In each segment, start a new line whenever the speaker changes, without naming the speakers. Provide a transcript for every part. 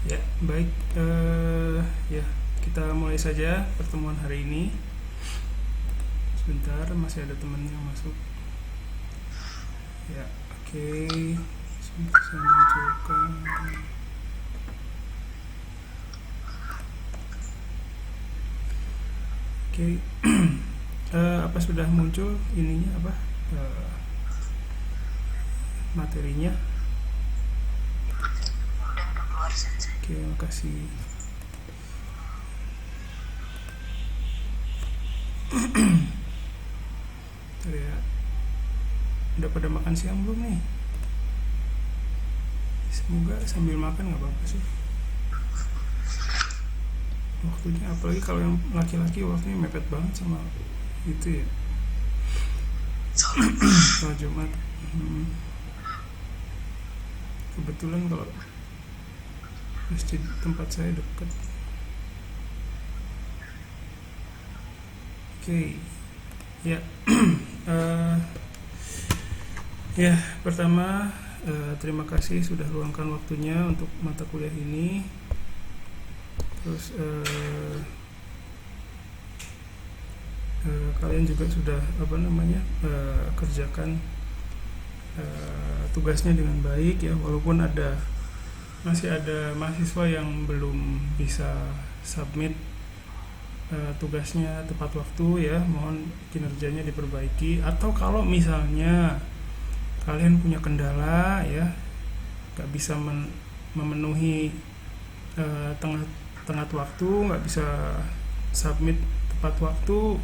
Ya, baik. Ya, kita mulai saja pertemuan hari ini. Sebentar, masih ada teman yang masuk. Ya, oke. Sebentar saya munculkan. Oke. Apa sudah muncul ininya apa? Eh, Materinya. Oke, makasih. Bentar ya. Udah pada makan siang belum nih? Semoga sambil makan nggak apa-apa sih. Waktunya, apalagi kalau yang laki-laki waktunya mepet banget sama itu ya. Kalau Jumat. Hmm, Kebetulan kalau masjid tempat saya dekat. Oke, ya. Eh, ya, pertama terima kasih sudah luangkan waktunya untuk mata kuliah ini. Terus kalian juga sudah kerjakan tugasnya dengan baik ya, walaupun masih ada mahasiswa yang belum bisa submit tugasnya tepat waktu ya, mohon kinerjanya diperbaiki. Atau kalau misalnya kalian punya kendala ya, nggak bisa memenuhi tengah tengah waktu, nggak bisa submit tepat waktu,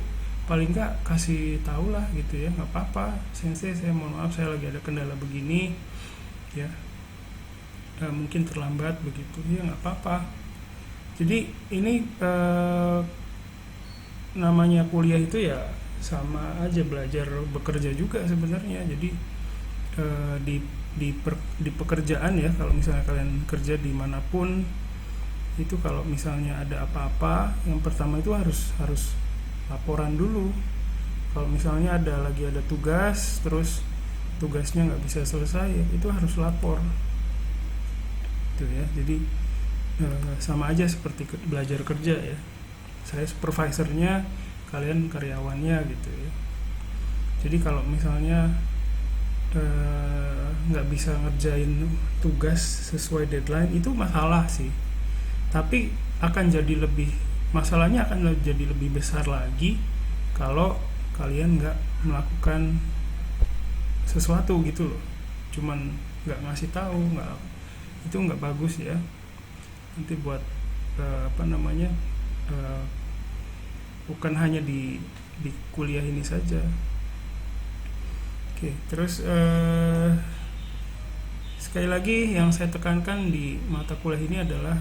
paling nggak kasih tahu lah gitu ya, nggak apa-apa sensei, saya mohon maaf saya lagi ada kendala begini ya, mungkin terlambat begitu ya, nggak apa-apa. Jadi ini namanya kuliah itu ya sama aja belajar bekerja juga sebenarnya. Jadi di pekerjaan ya, kalau misalnya kalian kerja dimanapun itu, kalau misalnya ada apa-apa, yang pertama itu harus laporan dulu. Kalau misalnya ada tugas, terus tugasnya nggak bisa selesai, itu harus lapor gitu ya. Jadi sama aja seperti belajar kerja ya, saya supervisornya, kalian karyawannya gitu ya. Jadi kalau misalnya nggak bisa ngerjain tugas sesuai deadline, itu masalah sih, tapi masalahnya akan jadi lebih besar lagi kalau kalian nggak melakukan sesuatu gitu loh, cuman nggak ngasih tahu, nggak, itu nggak bagus ya, nanti buat uh, bukan hanya di kuliah ini saja. Oke, terus sekali lagi yang saya tekankan di mata kuliah ini adalah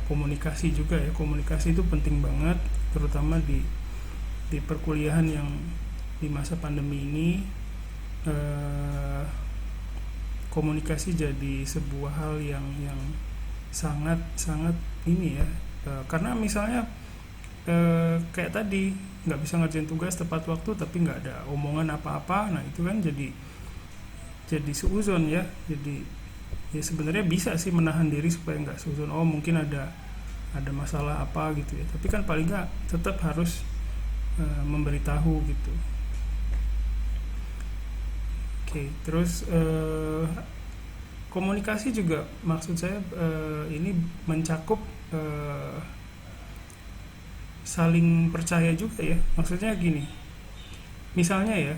komunikasi juga ya. Komunikasi itu penting banget, terutama di perkuliahan yang di masa pandemi ini. eh, Komunikasi jadi sebuah hal yang sangat sangat ini ya. Karena misalnya kayak tadi, nggak bisa ngerjain tugas tepat waktu tapi nggak ada omongan apa-apa, nah itu kan jadi seuzon ya. Jadi ya sebenarnya bisa sih menahan diri supaya nggak seuzon, oh mungkin ada masalah apa gitu ya, tapi kan paling nggak tetap harus memberitahu gitu. Oke, terus komunikasi juga maksud saya ini mencakup eh, saling percaya juga ya. Maksudnya gini, misalnya ya,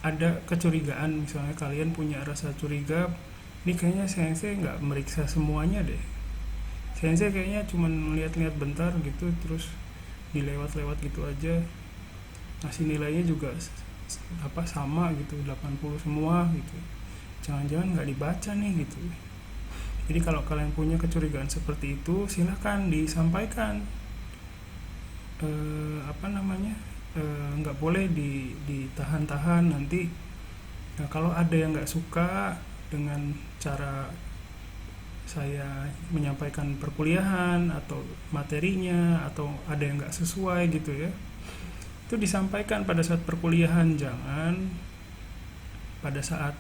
ada kecurigaan, misalnya kalian punya rasa curiga, ini kayaknya sensei nggak meriksa semuanya deh, sensei kayaknya cuman lihat-lihat bentar gitu, terus dilewat-lewat gitu aja, ngasih nilainya juga sama gitu, 80 semua gitu, jangan-jangan nggak dibaca nih gitu. Jadi kalau kalian punya kecurigaan seperti itu, silahkan disampaikan. Nggak boleh ditahan-tahan nanti. Nah, kalau ada yang nggak suka dengan cara saya menyampaikan perkuliahan atau materinya, atau ada yang nggak sesuai gitu ya, itu disampaikan pada saat perkuliahan, jangan pada saat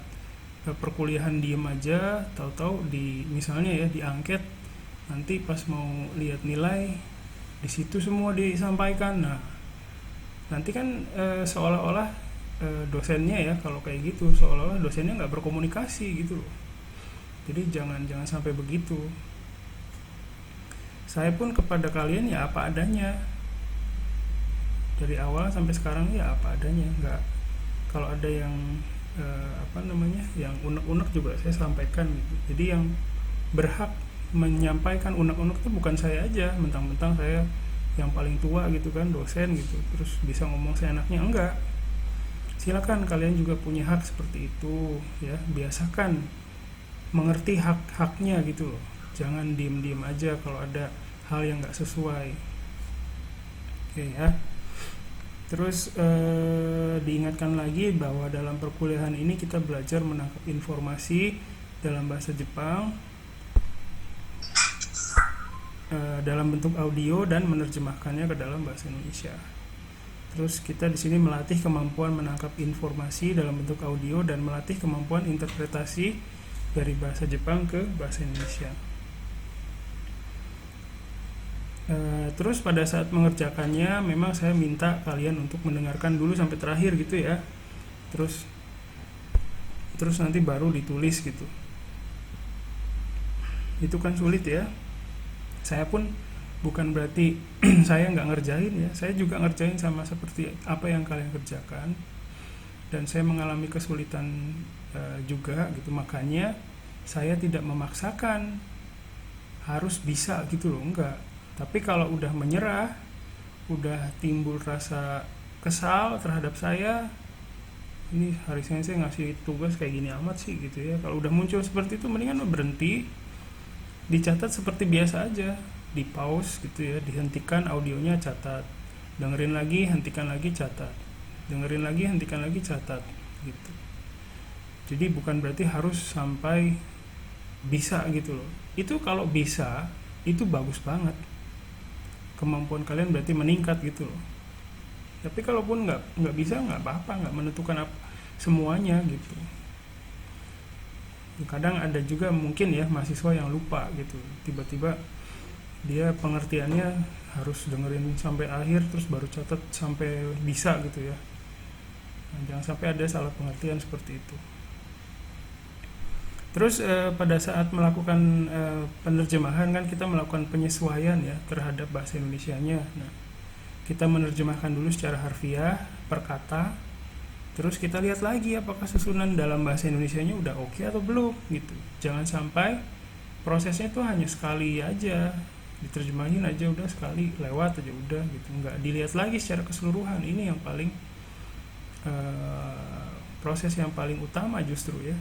perkuliahan diem aja, tahu-tahu misalnya ya diangket nanti pas mau lihat nilai di situ semua disampaikan. Nah, nanti kan seolah-olah dosennya ya, kalau kayak gitu seolah-olah dosennya nggak berkomunikasi gitu loh. Jadi jangan sampai begitu. Saya pun kepada kalian ya apa adanya, dari awal sampai sekarang ya apa adanya. Nggak, kalau ada yang yang unek-unek juga saya sampaikan gitu. Jadi yang berhak menyampaikan unek-unek itu bukan saya aja, mentang-mentang saya yang paling tua gitu kan, dosen gitu, terus bisa ngomong seenaknya. Enggak, silakan kalian juga punya hak seperti itu ya. Biasakan mengerti hak-haknya gitu loh, jangan diem-diem aja kalau ada hal yang nggak sesuai. Oke ya. Terus diingatkan lagi bahwa dalam perkuliahan ini kita belajar menangkap informasi dalam bahasa Jepang dalam bentuk audio dan menerjemahkannya ke dalam bahasa Indonesia. Terus kita di sini melatih kemampuan menangkap informasi dalam bentuk audio dan melatih kemampuan interpretasi dari bahasa Jepang ke bahasa Indonesia. Terus pada saat mengerjakannya memang saya minta kalian untuk mendengarkan dulu sampai terakhir gitu ya. Terus nanti baru ditulis gitu. Itu kan sulit ya. Saya pun bukan berarti saya nggak ngerjain ya. Saya juga ngerjain sama seperti apa yang kalian kerjakan. Dan saya mengalami kesulitan juga gitu. Makanya saya tidak memaksakan harus bisa gitu loh, enggak. Tapi kalau udah menyerah, udah timbul rasa kesal terhadap saya, ini hari Senin saya ngasih tugas kayak gini amat sih gitu ya. Kalau udah muncul seperti itu, mendingan berhenti, dicatat seperti biasa aja, di pause gitu ya, dihentikan audionya, catat, dengerin lagi, hentikan lagi, catat, dengerin lagi, hentikan lagi, catat gitu. Jadi bukan berarti harus sampai bisa gitu loh. Itu kalau bisa, itu bagus banget. Kemampuan kalian berarti meningkat gitu loh. Tapi kalaupun nggak bisa, nggak apa-apa, nggak menentukan semuanya gitu. Kadang ada juga mungkin ya mahasiswa yang lupa gitu, tiba-tiba dia pengertiannya harus dengerin sampai akhir terus baru catat sampai bisa gitu ya. Nah, jangan sampai ada salah pengertian seperti itu. Terus pada saat melakukan penerjemahan kan kita melakukan penyesuaian ya terhadap bahasa Indonesianya. Nah, kita menerjemahkan dulu secara harfiah per kata. Terus kita lihat lagi apakah susunan dalam bahasa Indonesianya udah oke atau belum gitu. Jangan sampai prosesnya tuh hanya sekali aja, diterjemahin aja udah sekali lewat aja udah gitu. Nggak dilihat lagi secara keseluruhan. Ini yang paling proses yang paling utama justru ya.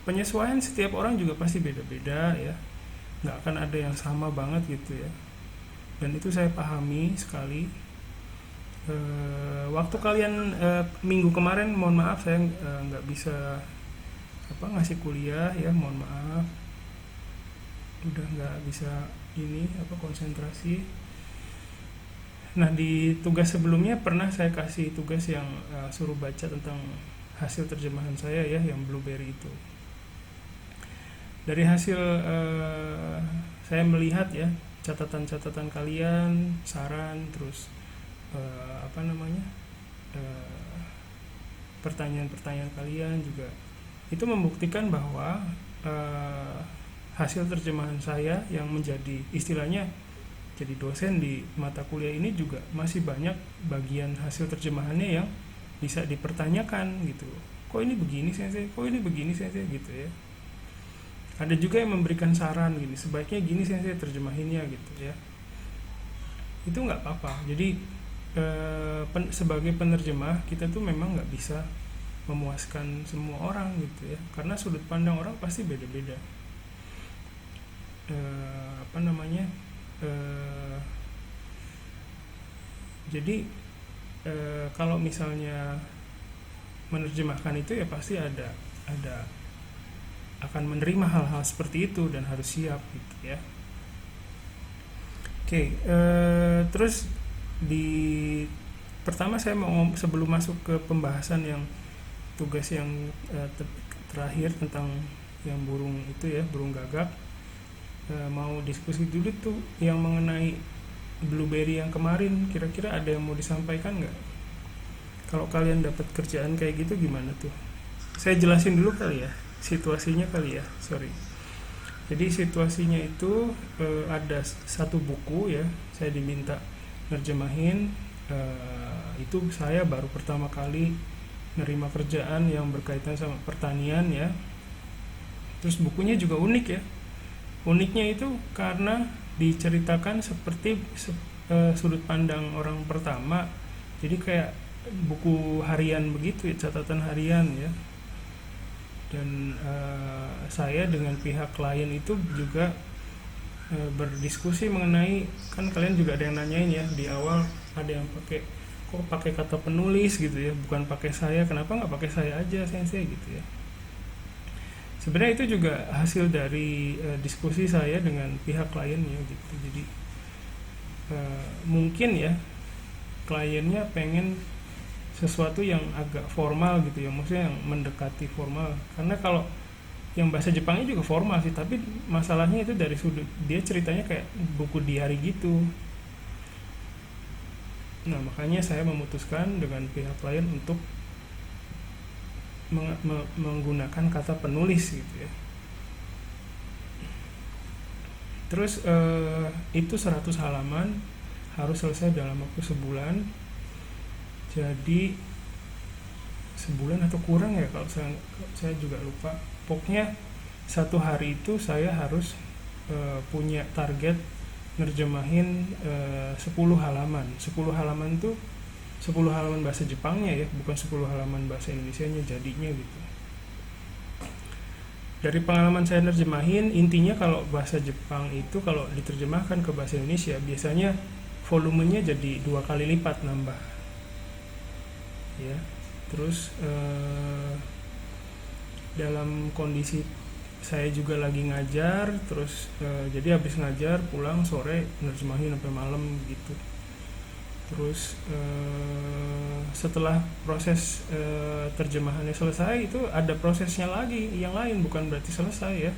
Penyesuaian setiap orang juga pasti beda-beda ya, nggak akan ada yang sama banget gitu ya, dan itu saya pahami sekali. Waktu kalian minggu kemarin, mohon maaf saya nggak bisa ngasih kuliah ya, mohon maaf, udah nggak bisa konsentrasi. Nah, di tugas sebelumnya pernah saya kasih tugas yang suruh baca tentang hasil terjemahan saya ya, yang Blueberry itu. Dari hasil saya melihat ya catatan-catatan kalian, saran, terus pertanyaan-pertanyaan kalian juga itu membuktikan bahwa hasil terjemahan saya yang menjadi istilahnya jadi dosen di mata kuliah ini juga masih banyak bagian hasil terjemahannya yang bisa dipertanyakan gitu. Kok ini begini sensei? Kok ini begini sensei gitu ya. Ada juga yang memberikan saran gini, sebaiknya gini saya terjemahinnya gitu ya. Itu nggak apa-apa. Jadi sebagai penerjemah kita tuh memang nggak bisa memuaskan semua orang gitu ya, karena sudut pandang orang pasti beda-beda. Jadi kalau misalnya menerjemahkan itu ya pasti ada akan menerima hal-hal seperti itu dan harus siap gitu ya. Oke, terus pertama saya mau sebelum masuk ke pembahasan yang tugas yang terakhir tentang yang burung itu ya, burung gagak. mau diskusi dulu tuh yang mengenai Blueberry yang kemarin. Kira-kira ada yang mau disampaikan nggak? Kalau kalian dapat kerjaan kayak gitu gimana tuh? Saya jelasin dulu kali ya, situasinya kali ya, sorry. Jadi situasinya itu ada satu buku ya, saya diminta nerjemahin. Itu saya baru pertama kali nerima kerjaan yang berkaitan sama pertanian ya. Terus bukunya juga unik ya. Uniknya itu karena diceritakan seperti sudut pandang orang pertama. Jadi kayak buku harian begitu ya, catatan harian ya. Dan saya dengan pihak klien itu juga berdiskusi mengenai, kan kalian juga ada yang nanyain ya di awal, ada yang pakai kata penulis gitu ya, bukan pakai saya, kenapa nggak pakai saya aja sensei gitu ya. Sebenarnya itu juga hasil dari diskusi saya dengan pihak kliennya gitu. Jadi mungkin ya kliennya pengen sesuatu yang agak formal gitu ya, maksudnya yang mendekati formal. Karena kalau yang bahasa Jepangnya juga formal sih, tapi masalahnya itu dari sudut dia ceritanya kayak buku diary gitu. Nah makanya saya memutuskan dengan pihak klien untuk menggunakan kata penulis gitu ya. Terus itu 100 halaman harus selesai dalam waktu sebulan. Jadi sebulan atau kurang ya, kalau saya juga lupa. Pokoknya satu hari itu saya harus punya target nerjemahin 10 halaman. 10 halaman tuh 10 halaman bahasa Jepangnya ya, bukan 10 halaman bahasa Indonesianya jadinya gitu. Dari pengalaman saya nerjemahin, intinya kalau bahasa Jepang itu kalau diterjemahkan ke bahasa Indonesia biasanya volumenya jadi 2 kali lipat nambah ya. Terus dalam kondisi saya juga lagi ngajar, terus jadi habis ngajar pulang sore nerjemahin sampai malam gitu. Terus setelah proses terjemahannya selesai, itu ada prosesnya lagi yang lain, bukan berarti selesai ya.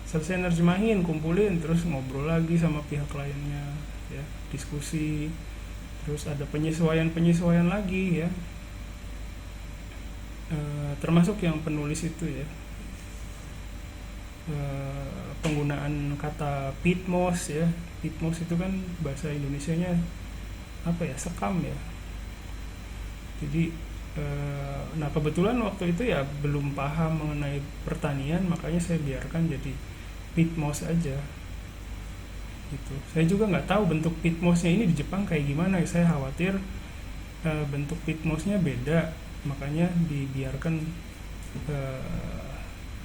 Selesai nerjemahin, kumpulin, terus ngobrol lagi sama pihak kliennya ya, diskusi. Terus ada penyesuaian lagi ya, termasuk yang penulis itu ya, penggunaan kata pitmos ya. Pitmos itu kan bahasa Indonesianya apa ya, sekam ya. Jadi nah kebetulan waktu itu ya belum paham mengenai pertanian, makanya saya biarkan jadi pitmos aja gitu. Saya juga nggak tahu bentuk pitmosnya ini di Jepang kayak gimana, saya khawatir bentuk pitmosnya beda, makanya dibiarkan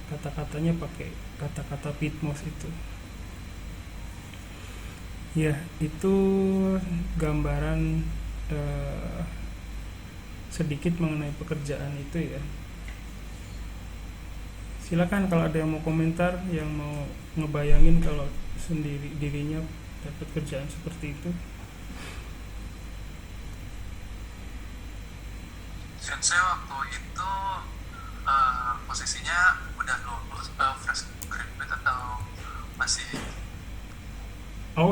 kata-katanya pakai kata-kata pitmos itu ya. Itu gambaran sedikit mengenai pekerjaan itu ya. Silakan kalau ada yang mau komentar, yang mau ngebayangin kalau sendiri dirinya dapat kerjaan seperti itu.
Sensei waktu itu posisinya udah lulus fresh graduate atau masih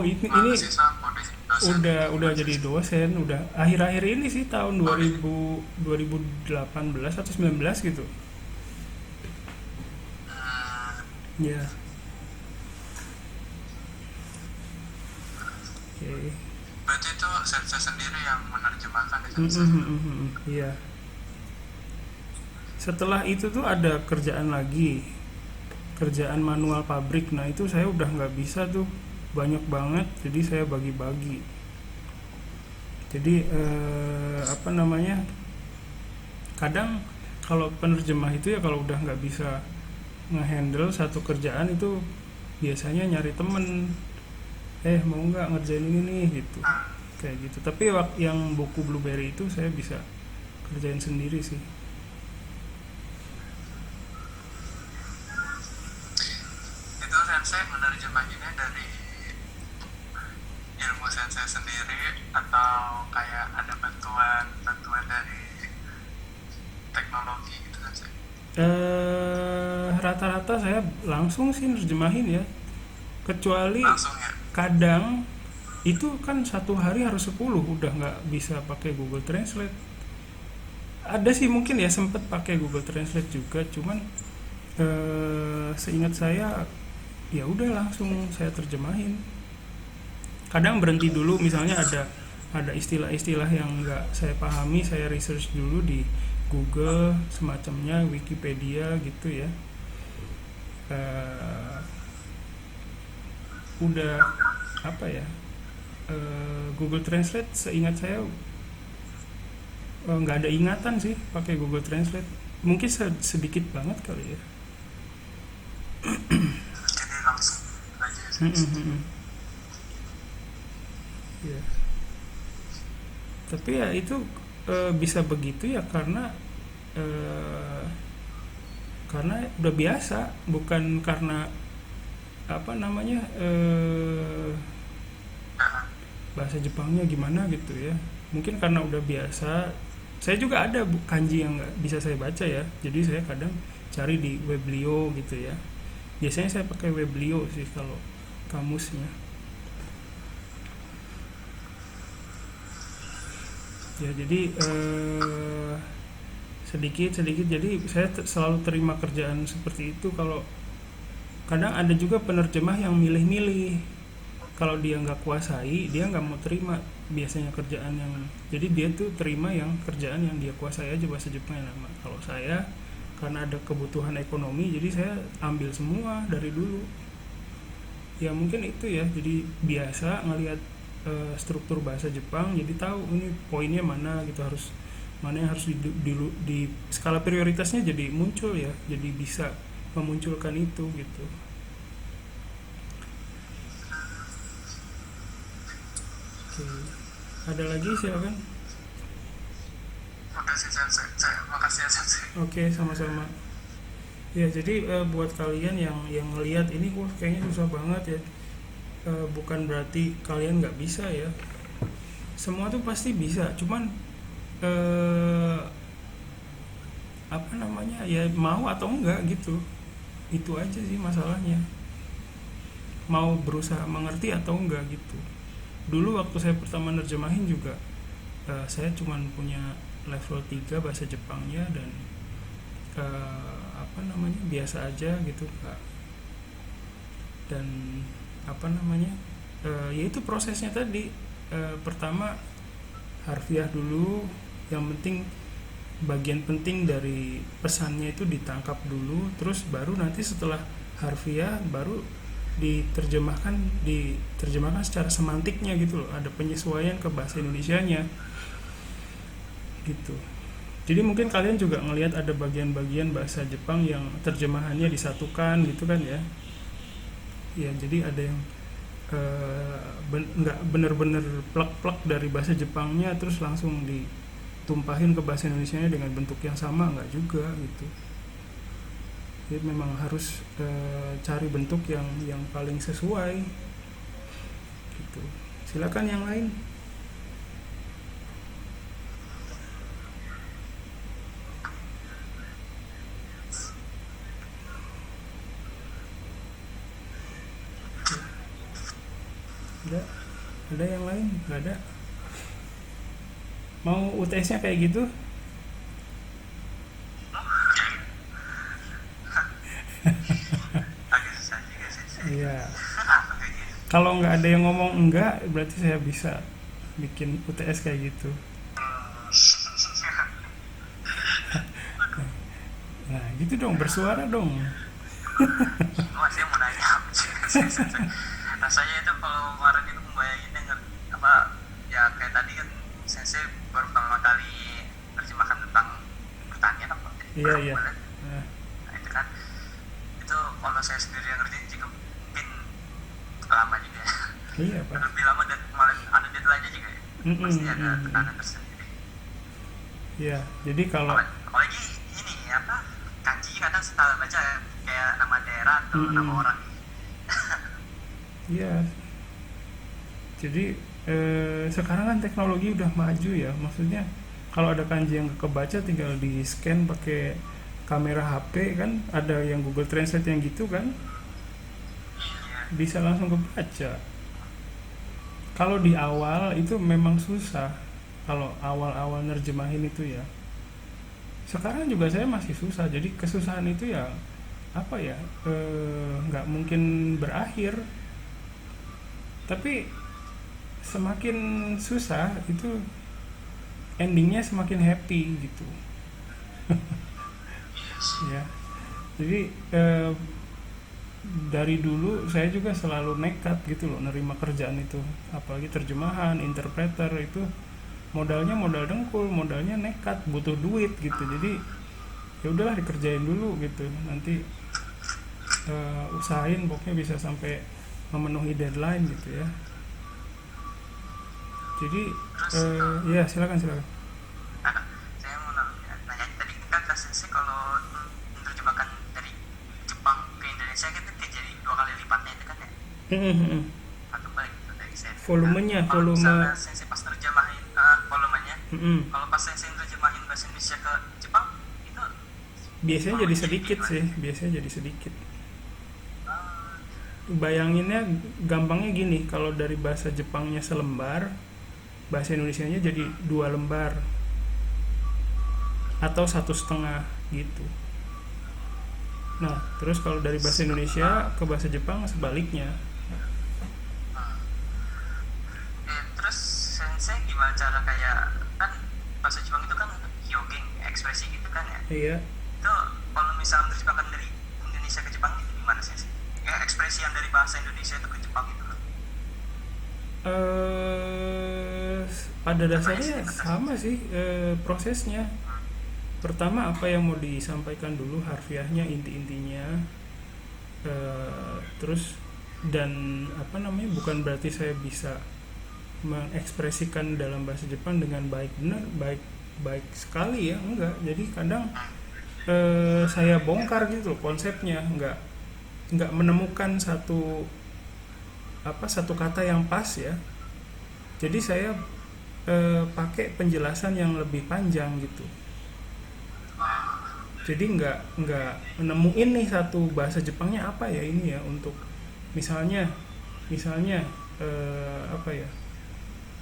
ini
mahasiswa dosen?
udah jadi dosen, udah akhir-akhir ini sih, tahun 2018 atau 19 gitu. Ya. Oke.
Berarti itu sensei sendiri yang menerjemahkan ya, sensei?
Iya. Setelah itu tuh ada kerjaan lagi, kerjaan manual pabrik. Nah itu saya udah nggak bisa tuh, banyak banget, jadi saya bagi-bagi. Jadi kadang kalau penerjemah itu ya kalau udah nggak bisa ngehandle satu kerjaan itu biasanya nyari temen, mau nggak ngerjain ini nih gitu, kayak gitu. Tapi yang buku Blueberry itu saya bisa kerjain sendiri sih.
Itu sensei menerjemahinnya dari ilmu sensei sendiri atau kayak ada bantuan dari teknologi gitu sensei?
Rata-rata saya langsung sih nerjemahin ya. kecuali
langsung ya.
kadang itu kan satu hari harus 10 udah nggak bisa pakai Google Translate. Ada sih mungkin ya sempet pakai Google Translate juga, cuman seingat saya ya udah langsung saya terjemahin. Kadang berhenti dulu, misalnya ada istilah-istilah yang nggak saya pahami, saya research dulu di Google semacamnya, Wikipedia gitu ya. Eh, udah apa ya, Google Translate seingat saya nggak ada ingatan sih pakai Google Translate, mungkin sedikit banget kali ya.
Jadi langsung aja.
Ya. Tapi ya itu bisa begitu ya eh, karena udah biasa, bukan karena apa namanya bahasa Jepangnya gimana gitu ya. Mungkin karena udah biasa. Saya juga ada kanji yang nggak bisa saya baca ya, jadi saya kadang cari di Weblio gitu ya. Biasanya saya pakai Weblio sih kalau kamusnya. Ya jadi sedikit-sedikit, jadi saya selalu terima kerjaan seperti itu. Kalau kadang ada juga penerjemah yang milih-milih, kalau dia nggak kuasai dia nggak mau terima biasanya kerjaan yang, jadi dia tuh terima yang kerjaan yang dia kuasai aja bahasa Jepangnya. Nama kalau saya karena ada kebutuhan ekonomi, jadi saya ambil semua dari dulu ya. Mungkin itu ya, jadi biasa ngelihat struktur bahasa Jepang, jadi tahu ini poinnya mana gitu, harus mana yang harus di skala prioritasnya jadi muncul ya, jadi bisa memunculkan itu gitu. Oke. Ada lagi silakan.
Makasih saya makasih ya Sensei.
Oke, sama-sama. Ya, jadi buat kalian yang ngelihat ini, wah kayaknya susah banget ya. Bukan berarti kalian nggak bisa ya. Semua tuh pasti bisa, cuman apa namanya ya, mau atau enggak gitu. Itu aja sih masalahnya. Mau berusaha mengerti atau enggak gitu. Dulu waktu saya pertama nerjemahin juga saya cuman punya level 3 bahasa Jepangnya, dan apa namanya biasa aja gitu Kak. Dan apa namanya ya itu prosesnya tadi, pertama harfiah dulu, yang penting bagian penting dari pesannya itu ditangkap dulu, terus baru nanti setelah harfiah baru diterjemahkan secara semantiknya gitu loh, ada penyesuaian ke bahasa Indonesianya gitu. Jadi mungkin kalian juga ngelihat ada bagian-bagian bahasa Jepang yang terjemahannya disatukan gitu kan ya. Ya jadi ada yang nggak bener-bener plek-plek dari bahasa Jepangnya terus langsung ditumpahin ke bahasa Indonesianya dengan bentuk yang sama, nggak juga gitu. Jadi memang harus cari bentuk yang paling sesuai gitu. Silakan yang lain. Ada yang lain? Nggak ada. Mau UTS-nya kayak gitu?
Agak susah juga Sensei.
Iya.
Kayak gitu.
Kalau nggak ada yang ngomong enggak, berarti saya bisa bikin UTS kayak gitu. Nah, gitu dong, bersuara dong.
Masih mau nanya apa sih Sensei? Rasanya itu kalau kemarin itu membayangin denger apa ya, kayak tadi kan Sensei baru pertama kali terjemahkan tentang pertanian apa
Iya, iya. Nah,
nah itu kan, itu kalau saya sendiri yang ngerti juga mungkin lama juga ya.
iya, Pak.
Lebih lama dan malah ada deadline-nya juga ya. Pasti ada tekanan tersendiri.
Iya, jadi kalau
Apalagi ini apa, kanji kadang salah baca kayak nama daerah atau nama orang.
iya. Jadi sekarang kan teknologi udah maju ya. Maksudnya kalau ada kanji yang kebaca tinggal di scan pakai kamera HP kan, ada yang Google Translate yang gitu kan.
Iya.
bisa langsung kebaca. Kalau di awal itu memang susah, kalau awal-awal nerjemahin itu ya. Sekarang juga saya masih susah, jadi kesusahan itu ya apa ya, nggak mungkin berakhir. Tapi semakin susah itu endingnya semakin happy gitu. Ya, jadi dari dulu saya juga selalu nekat gitu loh nerima kerjaan itu, apalagi terjemahan, interpreter itu modalnya modal dengkul, modalnya nekat, butuh duit gitu. Jadi ya udahlah dikerjain dulu gitu, nanti usahain pokoknya bisa sampai memenuhi deadline gitu ya. Jadi ya silakan silakan.
Saya mau nanya tadi kan Kak Sensei kalau menerjemahkan dari Jepang ke Indonesia kan itu kayak jadi 2 kali lipatnya itu kan ya, atau balik itu dari saya.
Volumenya,
Kalau
volume.
misalnya Sensei pas nerjemahin volumenya, kalau pas Sensei nerjemahin bahasa Indonesia ke Jepang itu
Biasanya jadi
volumenya
sedikit
gimana?
sih, biasanya jadi sedikit.
Ah,
Bayanginnya gampangnya gini, kalau dari bahasa Jepangnya selembar, bahasa Indonesianya jadi 2 lembar atau 1,5 gitu. Nah, terus kalau dari bahasa Indonesia ke bahasa Jepang sebaliknya.
terus Sensei gimana cara kayak kan bahasa Jepang itu kan hyogeng ekspresi gitu kan ya,
Iya.
itu kalau misalnya menerjemahkan dari Indonesia ke Jepang itu gimana Sensei? Ya ekspresi yang dari bahasa Indonesia itu ke Jepang itu kan
Eh, pada dasarnya sama sih prosesnya. Pertama apa yang mau disampaikan dulu harfiahnya, inti-intinya. Terus dan apa namanya, bukan berarti saya bisa mengekspresikan dalam bahasa Jepang dengan baik, benar baik baik sekali ya, enggak. Jadi kadang saya bongkar gitu loh konsepnya, enggak menemukan satu kata yang pas ya. Jadi saya pakai penjelasan yang lebih panjang gitu. Jadi nggak nemuin nih satu bahasa Jepangnya apa ya ini ya untuk misalnya apa ya,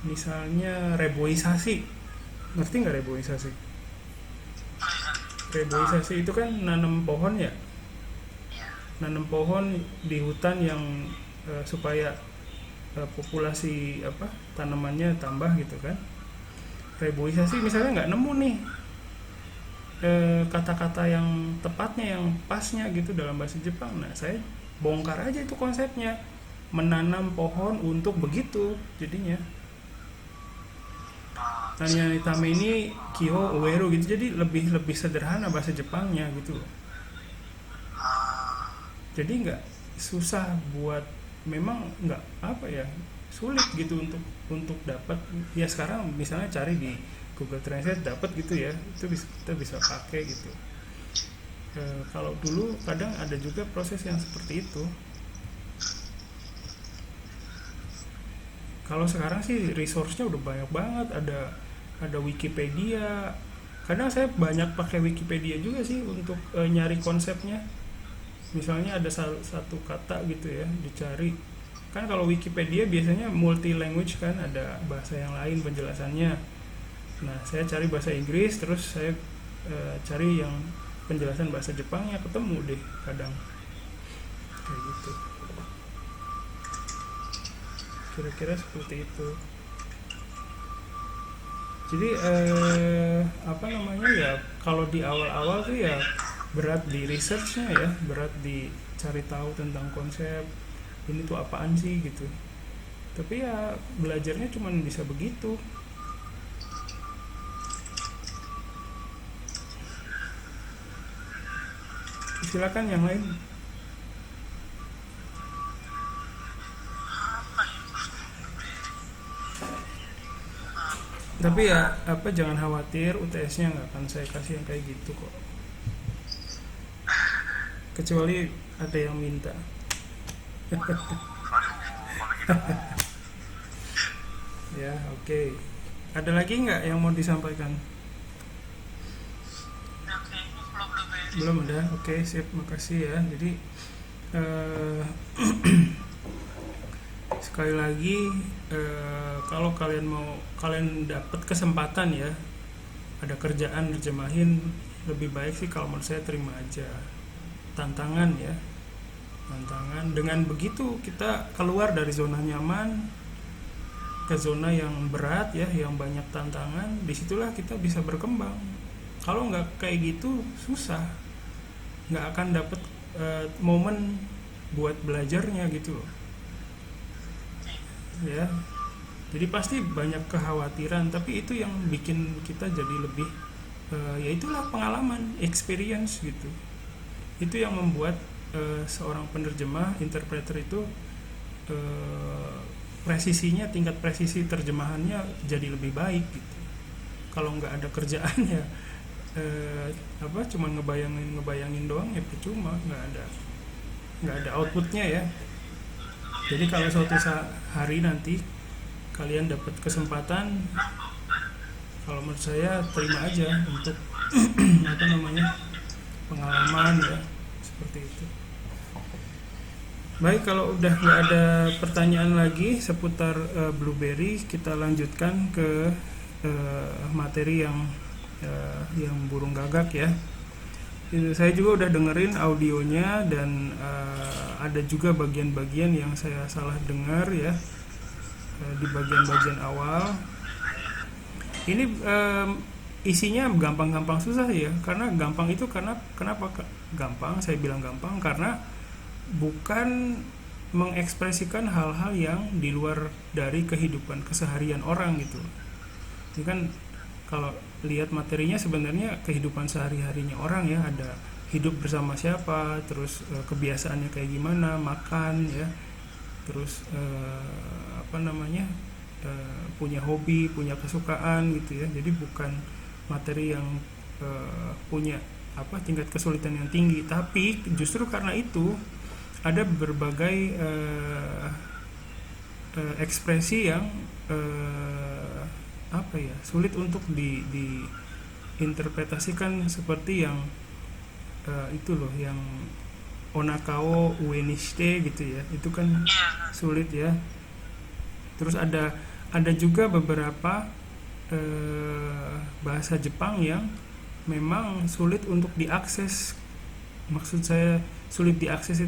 misalnya reboisasi. Ngerti nggak reboisasi? Reboisasi itu kan nanam pohon ya, nanam pohon di hutan yang supaya populasi apa tanamannya tambah gitu kan. Reboisasi misalnya nggak nemu nih kata-kata yang tepatnya, yang pasnya gitu dalam bahasa Jepang. Nah, saya bongkar aja itu konsepnya, menanam pohon untuk begitu jadinya. Tanya Itame ini Kiho Ueru gitu, jadi lebih lebih sederhana bahasa Jepangnya gitu. Jadi nggak susah buat, memang nggak apa ya, sulit gitu untuk dapat ya. Sekarang misalnya cari di Google Translate dapat gitu ya, itu kita bisa pakai gitu. Kalau dulu kadang ada juga proses yang seperti itu. Kalau sekarang sih resource-nya udah banyak banget, ada Wikipedia. Kadang saya banyak pakai Wikipedia juga sih untuk nyari konsepnya. Misalnya ada satu kata gitu ya, dicari. Kan kalau Wikipedia biasanya multi language kan, ada bahasa yang lain penjelasannya. Nah, saya cari bahasa Inggris, terus saya cari yang penjelasan bahasa Jepangnya, ketemu deh kadang. Kayak gitu. Kira-kira seperti itu. Jadi apa namanya ya, kalau di awal-awal tuh ya berat di researchnya ya, berat di cari tahu tentang konsep ini tuh apaan sih gitu. Tapi ya belajarnya cuma bisa begitu. Silakan yang lain. Tapi ya apa, jangan khawatir, UTS-nya nggak akan saya kasih yang kayak gitu kok. Kecuali ada yang minta. Ya, oke. Ada lagi nggak yang mau disampaikan? Belum ada. Oke, sip, makasih ya. Jadi sekali lagi, kalau kalian dapat kesempatan ya, ada kerjaan nerjemahin, lebih baik sih kalau menurut saya terima aja tantangan ya, tantangan. Dengan begitu kita keluar dari zona nyaman ke zona yang berat ya, yang banyak tantangan. Disitulah kita bisa berkembang. Kalau nggak kayak gitu susah, nggak akan dapat momen buat belajarnya gitu loh ya. Jadi pasti banyak kekhawatiran, tapi itu yang bikin kita jadi lebih ya itulah pengalaman, experience gitu. Itu yang membuat seorang penerjemah, interpreter itu presisinya, tingkat presisi terjemahannya jadi lebih baik gitu. Kalau nggak ada kerjaan ya cuma ngebayangin doang ya percuma, nggak ada outputnya ya. Jadi kalau suatu hari nanti kalian dapat kesempatan, kalau menurut saya terima aja untuk pengalaman ya, seperti itu. Baik, kalau udah nggak ada pertanyaan lagi seputar Blueberry, kita lanjutkan ke materi yang burung gagak ya. Saya juga udah dengerin audionya dan ada juga bagian-bagian yang saya salah dengar ya, di bagian-bagian awal. Ini isinya gampang-gampang susah ya, karena gampang itu kenapa gampang? Saya bilang gampang karena bukan mengekspresikan hal-hal yang di luar dari kehidupan keseharian orang gitu. Ini kan kalau lihat materinya sebenarnya kehidupan sehari-harinya orang ya, ada hidup bersama siapa, terus kebiasaannya kayak gimana, makan ya, terus punya hobi, punya kesukaan gitu ya. Jadi bukan materi yang punya tingkat kesulitan yang tinggi, tapi justru karena itu ada berbagai ekspresi yang sulit untuk diinterpretasikan, seperti yang itu loh, yang onakao uenishite gitu ya, itu kan sulit ya. Terus ada juga beberapa bahasa Jepang yang memang sulit untuk diakses. Maksud saya sulit diakses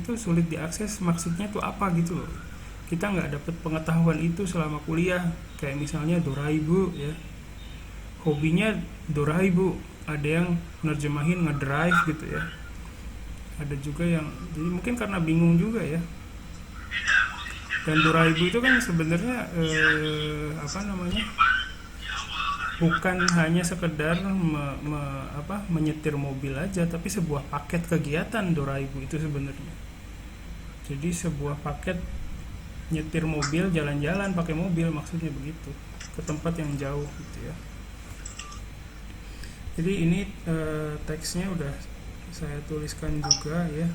maksudnya itu apa gitu loh. Kita nggak dapat pengetahuan itu selama kuliah. Kayak misalnya doraibu ya, hobinya doraibu, ada yang nerjemahin ngedrive gitu ya, ada juga yang jadi mungkin karena bingung juga ya. Dan doraibu itu kan sebenarnya bukan hanya sekedar menyetir mobil aja, tapi sebuah paket kegiatan doraibu itu sebenarnya. Jadi sebuah paket nyetir mobil, jalan-jalan pakai mobil, maksudnya begitu, ke tempat yang jauh gitu ya. Jadi ini teksnya udah saya tuliskan juga ya.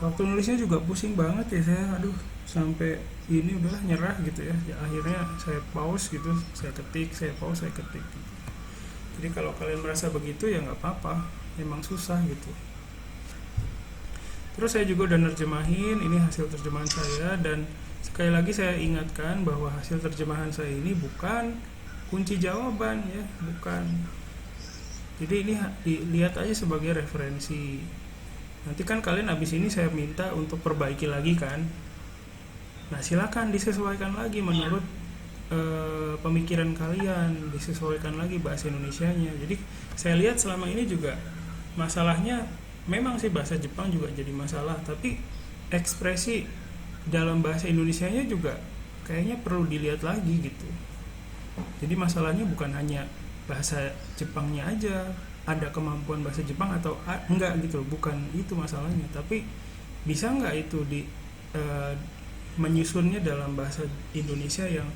Waktu nulisnya juga pusing banget ya saya, sampai ini udahlah nyerah gitu ya. Akhirnya saya pause gitu, saya ketik, saya pause, saya ketik gitu. Jadi kalau kalian merasa begitu ya nggak apa-apa, emang susah gitu. Terus saya juga udah nerjemahin, ini hasil terjemahan saya, dan sekali lagi saya ingatkan bahwa hasil terjemahan saya ini bukan kunci jawaban ya, bukan. Jadi ini dilihat aja sebagai referensi. Nanti kan kalian abis ini saya minta untuk perbaiki lagi kan. Nah silakan disesuaikan lagi menurut pemikiran kalian, disesuaikan lagi bahasa Indonesianya. Jadi saya lihat selama ini juga masalahnya memang sih bahasa Jepang juga jadi masalah, tapi ekspresi dalam bahasa Indonesianya juga kayaknya perlu dilihat lagi gitu. Jadi masalahnya bukan hanya bahasa Jepangnya aja, ada kemampuan bahasa Jepang atau enggak gitu, bukan itu masalahnya, tapi bisa enggak itu menyusunnya dalam bahasa Indonesia yang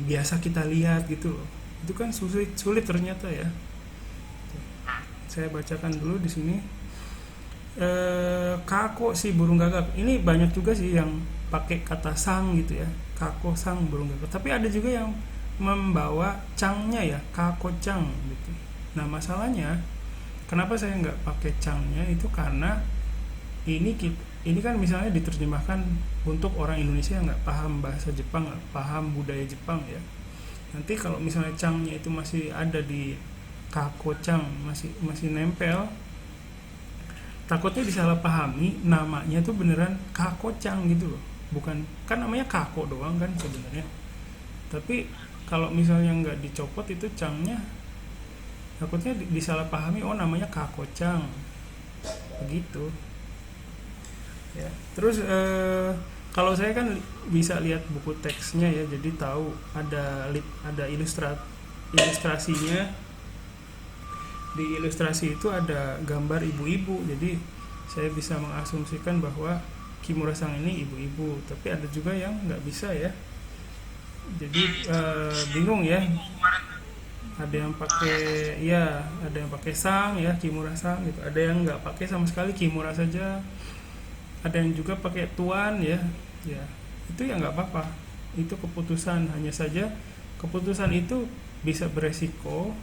biasa kita lihat gitu loh. Itu kan sulit ternyata ya. Saya bacakan dulu di sini. Kako si burung gagak. Ini banyak juga sih yang pakai kata sang gitu ya. Kako sang burung gagak. Tapi ada juga yang membawa cangnya ya, kako cang gitu. Nah masalahnya kenapa saya nggak pakai cangnya itu karena ini kan misalnya diterjemahkan untuk orang Indonesia yang nggak paham bahasa Jepang, nggak paham budaya Jepang ya. Nanti kalau misalnya cangnya itu masih ada di kako-cang, masih nempel, takutnya disalahpahami namanya tuh beneran kako-cang gitu loh. Bukan, kan namanya kako doang kan sebenarnya. Tapi kalau misalnya nggak dicopot itu cangnya, takutnya disalahpahami, oh namanya kako-cang begitu ya. Terus kalau saya kan bisa lihat buku teksnya ya, jadi tahu ada ilustrasinya. Di ilustrasi itu ada gambar ibu-ibu, jadi saya bisa mengasumsikan bahwa Kimura-san ini ibu-ibu. Tapi ada juga yang nggak bisa ya, jadi bingung ya. Ada yang pakai ya, ada yang pakai sang ya, Kimura-san gitu. Ada yang nggak pakai sama sekali, Kimura saja. Ada yang juga pakai tuan ya, ya itu ya nggak apa-apa, itu keputusan. Hanya saja keputusan itu bisa beresiko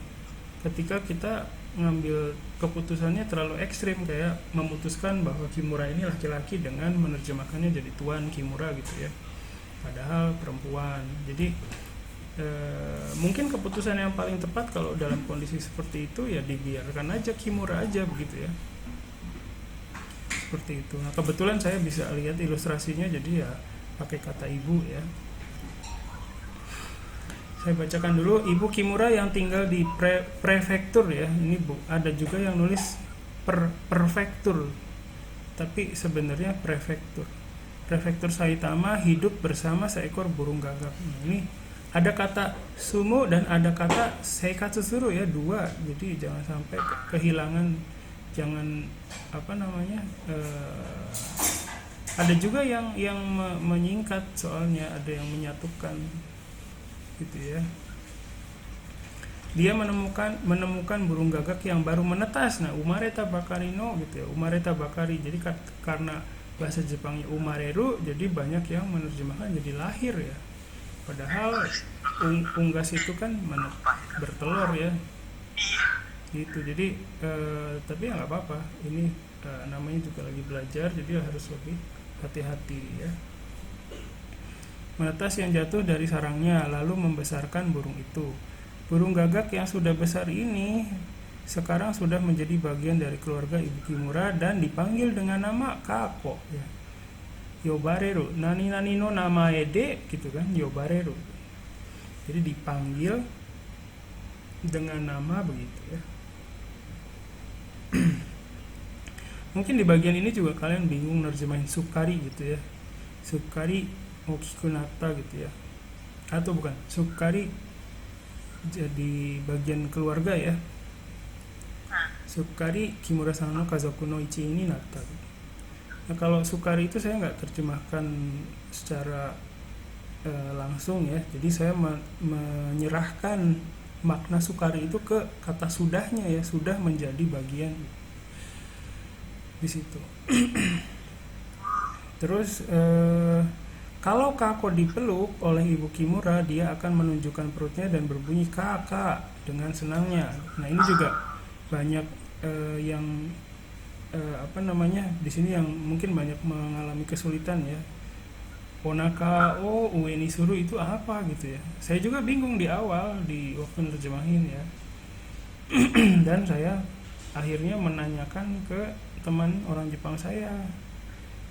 ketika kita ngambil keputusannya terlalu ekstrim, kayak memutuskan bahwa Kimura ini laki-laki dengan menerjemahkannya jadi tuan Kimura gitu ya, padahal perempuan. Jadi mungkin keputusan yang paling tepat kalau dalam kondisi seperti itu ya dibiarkan aja Kimura aja begitu ya, seperti itu. Nah kebetulan saya bisa lihat ilustrasinya, jadi ya pakai kata ibu ya. Saya bacakan dulu. Ibu Kimura yang tinggal di prefektur ya. Ini ada juga yang nulis prefektur, tapi sebenarnya prefektur. Prefektur Saitama hidup bersama seekor burung gagak. Nah, ini ada kata sumo dan ada kata seikatsuru ya, dua. Jadi jangan sampai kehilangan, jangan ada juga yang menyingkat, soalnya ada yang menyatukan gitu ya. Dia menemukan burung gagak yang baru menetas. Nah, umareta bakari no gitu ya, umareta bakari. Jadi karena bahasa Jepangnya umareru, jadi banyak yang menerjemahkan jadi lahir ya. Padahal unggas itu kan bertelur ya. Gitu. Jadi tapi ya nggak apa-apa. Ini namanya juga lagi belajar, jadi harus lebih hati-hati ya. Menetas yang jatuh dari sarangnya lalu membesarkan burung itu. Burung gagak yang sudah besar ini sekarang sudah menjadi bagian dari keluarga Ibu Kimura dan dipanggil dengan nama Kako ya. Yobareru, nani nani no namae de gitu kan, yobareru. Jadi dipanggil dengan nama begitu ya. Mungkin di bagian ini juga kalian bingung nerjemahin Sukari gitu ya. Sukari Okikunata gitu ya, atau bukan, Sukari jadi bagian keluarga ya. Sukari Kimura-san no kazoku no ichi ini nata. Nah kalau Sukari itu saya nggak terjemahkan secara langsung ya, jadi saya menyerahkan makna Sukari itu ke kata sudahnya ya, sudah menjadi bagian di situ. Terus kalau Kako dipeluk oleh Ibu Kimura, dia akan menunjukkan perutnya dan berbunyi kakak dengan senangnya. Nah ini juga banyak yang di sini yang mungkin banyak mengalami kesulitan ya. Onaka o ueni suru itu apa gitu ya. Saya juga bingung di awal di waktu nerjemahin ya. Dan saya akhirnya menanyakan ke teman orang Jepang saya,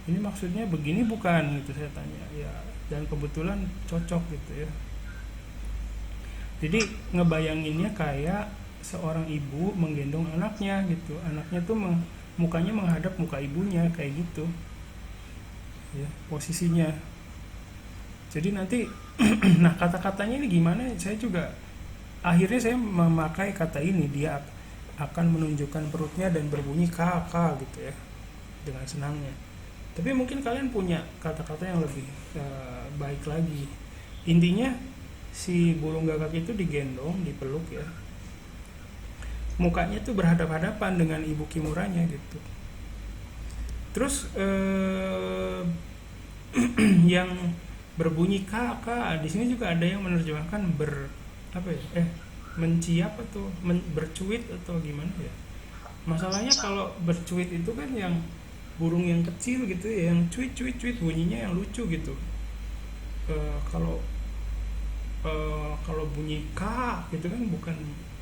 ini maksudnya begini bukan gitu, saya tanya ya, dan kebetulan cocok gitu ya. Jadi ngebayanginnya kayak seorang ibu menggendong anaknya gitu, anaknya tuh mukanya menghadap muka ibunya kayak gitu ya posisinya. Jadi nanti nah kata-katanya ini gimana, saya juga akhirnya saya memakai kata ini, dia akan menunjukkan perutnya dan berbunyi kakak gitu ya dengan senangnya. Tapi mungkin kalian punya kata-kata yang lebih baik lagi. Intinya si burung gagak itu digendong, dipeluk ya. Mukanya tuh berhadap-hadapan dengan Ibu Kimuranya gitu. Terus yang berbunyi kakak, di sini juga ada yang menerjemahkan menciap atau bercuit atau gimana ya. Masalahnya kalau bercuit itu kan yang burung yang kecil gitu ya, yang cuit cuit cuit bunyinya yang lucu gitu. Kalau kalau bunyi k gitu kan bukan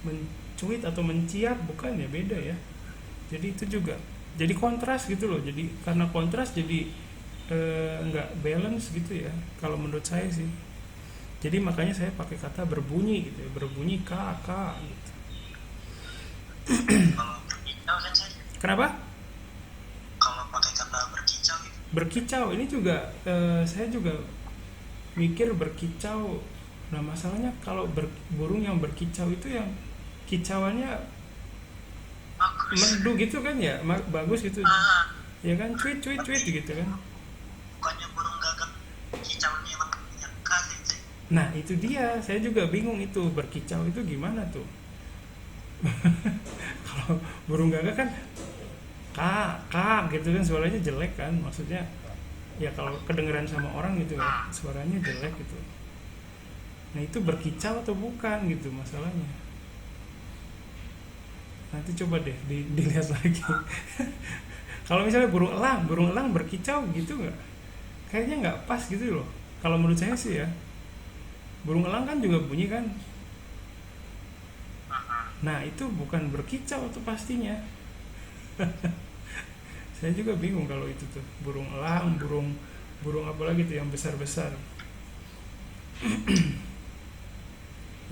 mencuit atau menciap, bukan ya, beda ya. Jadi itu juga jadi kontras gitu loh, jadi karena kontras jadi nggak balance gitu ya kalau menurut saya sih. Jadi makanya saya pakai kata berbunyi gitu ya, berbunyi k k gitu.
Kalau berkicau kan saya,
Kenapa
kalau pakai kata berkicau gitu.
berkicau ini juga saya juga mikir berkicau. Nah masalahnya kalau burung yang berkicau itu yang kicauannya
Bagus.
merdu gitu kan ya, bagus gitu
Ah,
ya kan, cuit cuit cuit
tapi
gitu kan.
bukannya burung gagak kicaunya emang yang khas itu.
Nah itu dia, saya juga bingung itu berkicau itu gimana tuh. Kalau burung gagak kan kak kak gitu kan, suaranya jelek kan, maksudnya ya kalau kedengeran sama orang gitu ya suaranya jelek gitu. Nah itu berkicau atau bukan gitu masalahnya. Nanti coba deh dilihat lagi. Kalau misalnya burung elang berkicau gitu nggak, kayaknya nggak pas gitu loh kalau menurut saya sih ya. Burung elang kan juga bunyi kan. Nah itu bukan berkicau tuh pastinya. Saya juga bingung kalau itu tuh burung elang, burung burung apa lagi tuh yang besar besar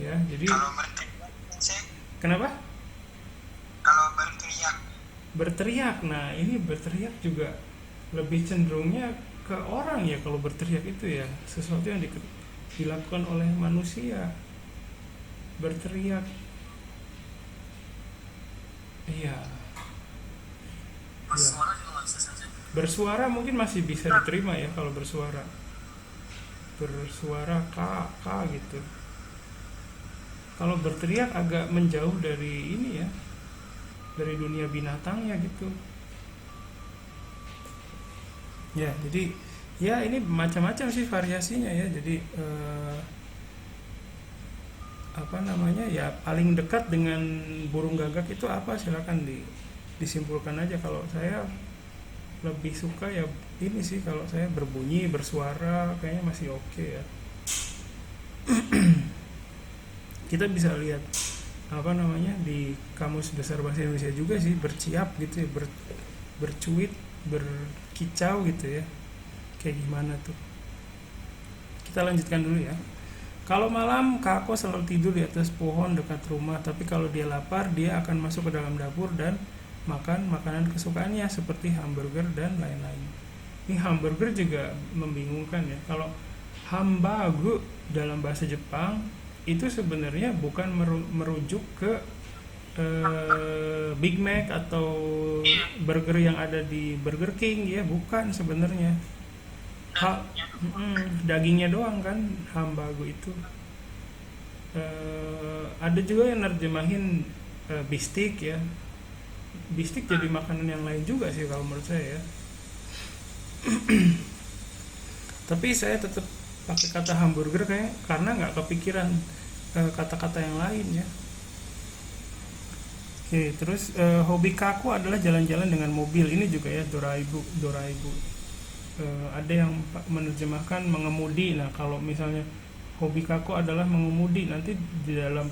ya. Jadi
Kalau berteriak saya,
kenapa
kalau berteriak
berteriak, nah ini berteriak juga lebih cenderungnya ke orang ya. Kalau berteriak itu ya sesuatu yang dilakukan oleh manusia. Berteriak, iya ya.
bersuara juga nggak bisa saya.
Bersuara mungkin masih bisa diterima ya, kalau bersuara kak gitu. Kalau berteriak agak menjauh dari ini ya, dari dunia binatangnya gitu ya. Jadi ya ini macam-macam sih variasinya ya. Jadi apa namanya ya, paling dekat dengan burung gagak itu apa, silakan disimpulkan aja. Kalau saya lebih suka ya ini sih, kalau saya berbunyi bersuara kayaknya masih oke ya. Kita bisa lihat apa namanya di Kamus Besar Bahasa Indonesia juga sih, berciap gitu ya, bercuit, berkicau gitu ya, kayak gimana tuh. Kita lanjutkan dulu ya. Kalau malam Kako selalu tidur di atas pohon dekat rumah, tapi kalau dia lapar dia akan masuk ke dalam dapur dan makan makanan kesukaannya seperti hamburger dan lain-lain. Ini hamburger juga membingungkan ya. Kalau hambagu dalam bahasa Jepang itu sebenarnya bukan merujuk ke Big Mac atau burger yang ada di Burger King ya, bukan sebenarnya. Dagingnya doang kan hambagu itu. Ada juga yang nerjemahin bistik ya. Bistik jadi makanan yang lain juga sih kalau menurut saya ya. Tapi saya tetap pakai kata hamburger kayak karena nggak kepikiran kata-kata yang lain ya. Oke, terus hobi Kaku adalah jalan-jalan dengan mobil. Ini juga ya, Doraibu. Ada yang menerjemahkan mengemudi. Nah kalau misalnya hobi Kaku adalah mengemudi, nanti di dalam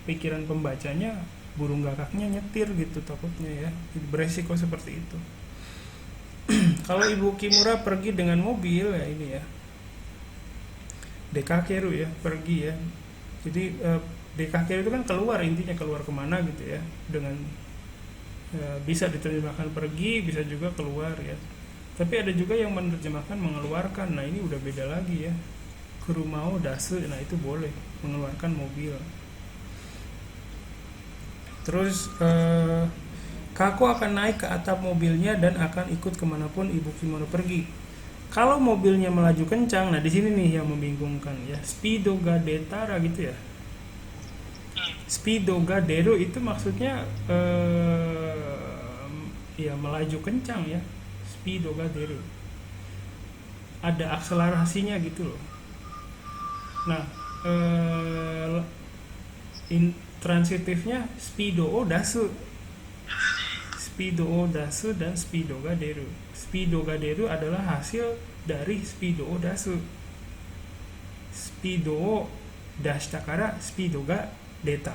pikiran pembacanya burung gagaknya nyetir gitu takutnya ya. Jadi beresiko seperti itu. Kalau Ibu Kimura pergi dengan mobil ya ini ya, dekakeru ya, pergi ya. Jadi dekakeru itu kan keluar, intinya keluar kemana gitu ya, dengan bisa diterjemahkan pergi, bisa juga keluar ya. Tapi ada juga yang menerjemahkan mengeluarkan. Nah ini udah beda lagi ya. Kurumao dasu, nah itu boleh mengeluarkan mobil. Terus Kako akan naik ke atap mobilnya dan akan ikut kemanapun Ibu Kimono pergi. Kalau mobilnya melaju kencang, nah di sini nih yang membingungkan ya, speedo ga detara gitu ya. Speedo ga deru itu maksudnya ya melaju kencang ya. Speedo ga deru. Ada akselerasinya gitu loh. Nah, transitifnya speedo o dasu. Speedo o dasu dan speedo ga deru. Speedo ga deru adalah hasil dari speedo o dasu. Speedo o dashita kara speedo ga deta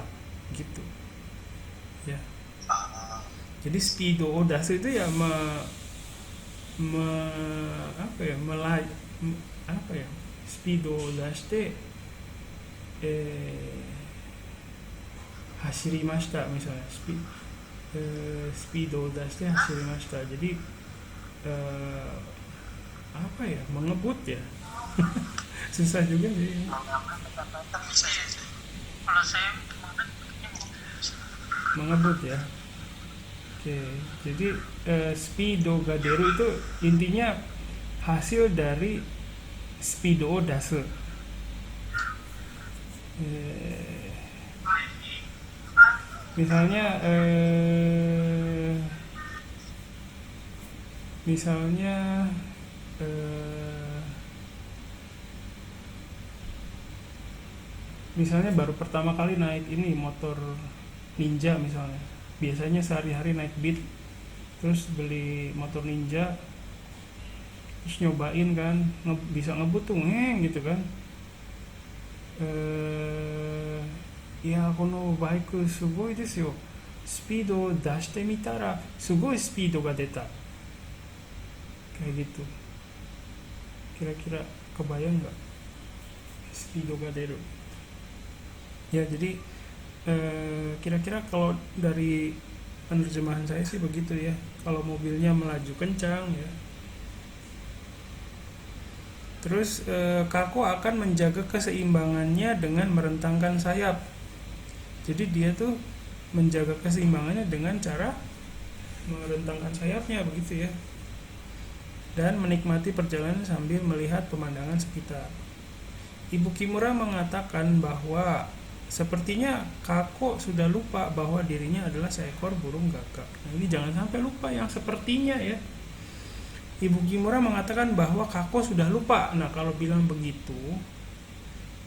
gitu. Ya. Jadi speedo o dasu itu ya speedo o dashite hashirimashita misalnya. Speedo o dashite hashirimashita. Jadi mengebut ya. Susah juga sih.
Kalau saya
Mengebut ya. Oke, jadi speedo ga deru itu intinya hasil dari speedo o dasu. Misalnya misalnya baru pertama kali naik ini motor Ninja misalnya, biasanya sehari-hari naik Beat, terus beli motor Ninja, terus nyobain kan, bisa ngebut tuh gitu kan. Kono bike sugoi desu yo, speedo o dashite mitara sugoi speedo ga deta, kayak gitu. Kira-kira kebayang nggak speedo ga deru? Ya, jadi kira-kira kalau dari penerjemahan saya sih begitu ya. Kalau mobilnya melaju kencang ya, terus kako akan menjaga keseimbangannya dengan merentangkan sayap. Jadi dia tuh menjaga keseimbangannya dengan cara merentangkan sayapnya begitu ya, dan menikmati perjalanan sambil melihat pemandangan sekitar. Ibu Kimura mengatakan bahwa sepertinya kako sudah lupa bahwa dirinya adalah seekor burung gagak. Nah, ini jangan sampai lupa yang sepertinya ya. Ibu Kimura mengatakan bahwa kako sudah lupa. Nah, kalau bilang begitu,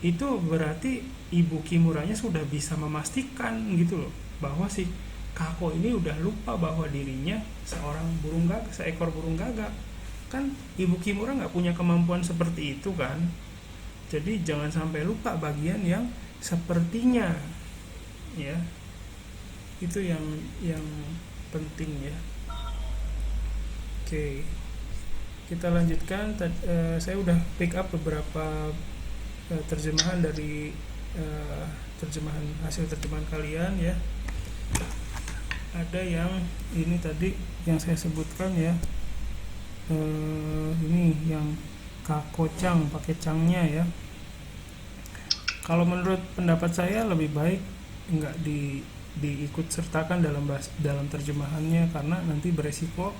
itu berarti Ibu Kimuranya sudah bisa memastikan gitu loh, bahwa si kako ini udah lupa bahwa dirinya seekor burung gagak. Kan Ibu Kimura nggak punya kemampuan seperti itu kan. Jadi jangan sampai lupa bagian yang sepertinya ya. Itu yang penting ya. Oke, kita lanjutkan. Saya udah pick up beberapa terjemahan dari hasil terjemahan kalian ya. Ada yang ini tadi yang saya sebutkan ya, ini yang kakocang pakai cangnya ya. Kalau menurut pendapat saya lebih baik nggak diikut sertakan dalam terjemahannya, karena nanti beresiko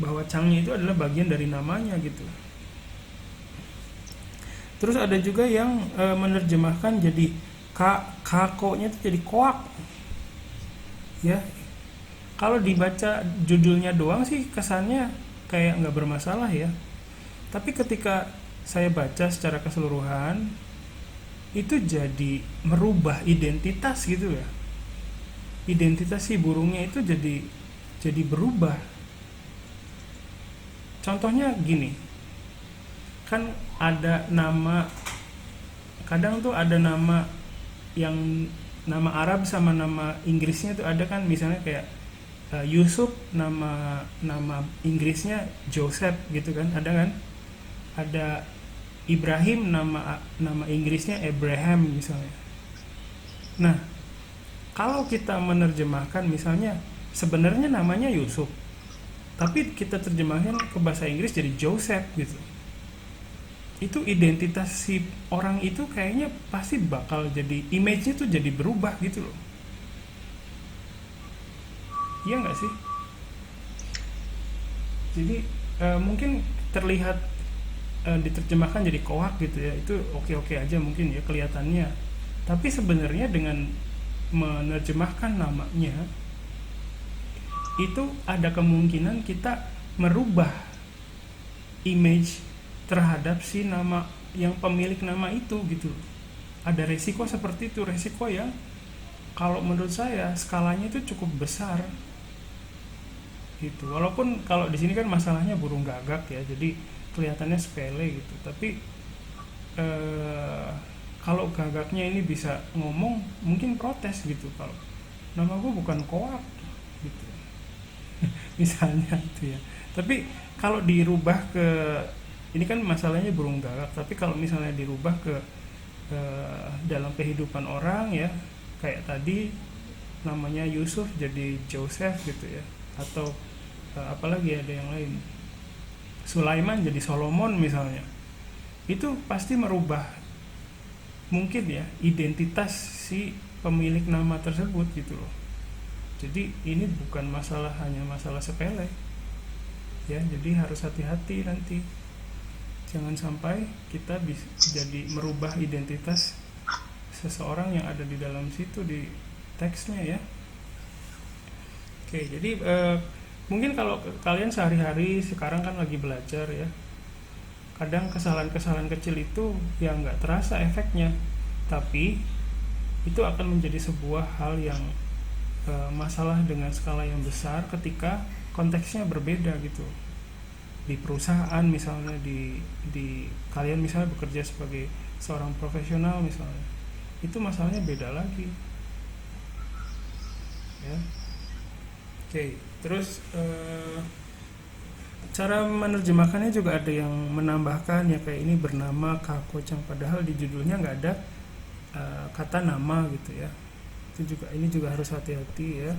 bahwa cangnya itu adalah bagian dari namanya gitu. Terus ada juga yang menerjemahkan jadi kakonya itu jadi koak ya. Kalau dibaca judulnya doang sih kesannya kayak nggak bermasalah ya, tapi ketika saya baca secara keseluruhan itu jadi merubah identitas gitu ya. Identitas si burungnya itu jadi berubah. Contohnya gini, kan ada nama, kadang tuh ada nama yang nama Arab sama nama Inggrisnya tuh ada kan, misalnya kayak Yusuf nama Inggrisnya Joseph gitu kan, ada kan. Ada Ibrahim nama Inggrisnya Abraham misalnya. Nah, kalau kita menerjemahkan misalnya sebenarnya namanya Yusuf, tapi kita terjemahkan ke bahasa Inggris jadi Joseph gitu. Itu identitas si orang itu kayaknya pasti bakal jadi, image-nya tuh jadi berubah gitu loh. Iya nggak sih? Jadi mungkin terlihat diterjemahkan jadi koak gitu ya, itu oke aja mungkin ya kelihatannya. Tapi sebenarnya dengan menerjemahkan namanya itu ada kemungkinan kita merubah image terhadap si nama yang pemilik nama itu gitu. Ada resiko seperti itu, resiko yang kalau menurut saya skalanya itu cukup besar. gitu. Walaupun kalau di sini kan masalahnya burung gagak ya, jadi kelihatannya sepele gitu. Tapi eh, kalau gagaknya ini bisa ngomong, mungkin protes gitu. Kalau nama gue bukan koak gitu, misalnya itu ya. Tapi kalau dirubah ke, ini kan masalahnya burung gagak, tapi kalau misalnya dirubah ke dalam kehidupan orang ya, kayak tadi namanya Yusuf jadi Joseph gitu ya, atau apalagi ada yang lain, Sulaiman jadi Solomon misalnya, itu pasti merubah mungkin ya identitas si pemilik nama tersebut gitu loh. Jadi ini bukan masalah, hanya masalah sepele ya, jadi harus hati-hati nanti, jangan sampai kita bisa jadi merubah identitas seseorang yang ada di dalam situ, di teksnya ya. Oke, jadi mungkin kalau kalian sehari-hari sekarang kan lagi belajar ya, kadang kesalahan-kesalahan kecil itu ya nggak terasa efeknya, tapi itu akan menjadi sebuah hal yang masalah dengan skala yang besar ketika konteksnya berbeda gitu. Di perusahaan misalnya, di kalian misalnya bekerja sebagai seorang profesional misalnya, itu masalahnya beda lagi ya. Oke, terus cara menerjemahkannya juga ada yang menambahkan ya, kayak ini bernama Kakocang, padahal di judulnya nggak ada kata nama gitu ya. Itu juga, ini juga harus hati-hati ya.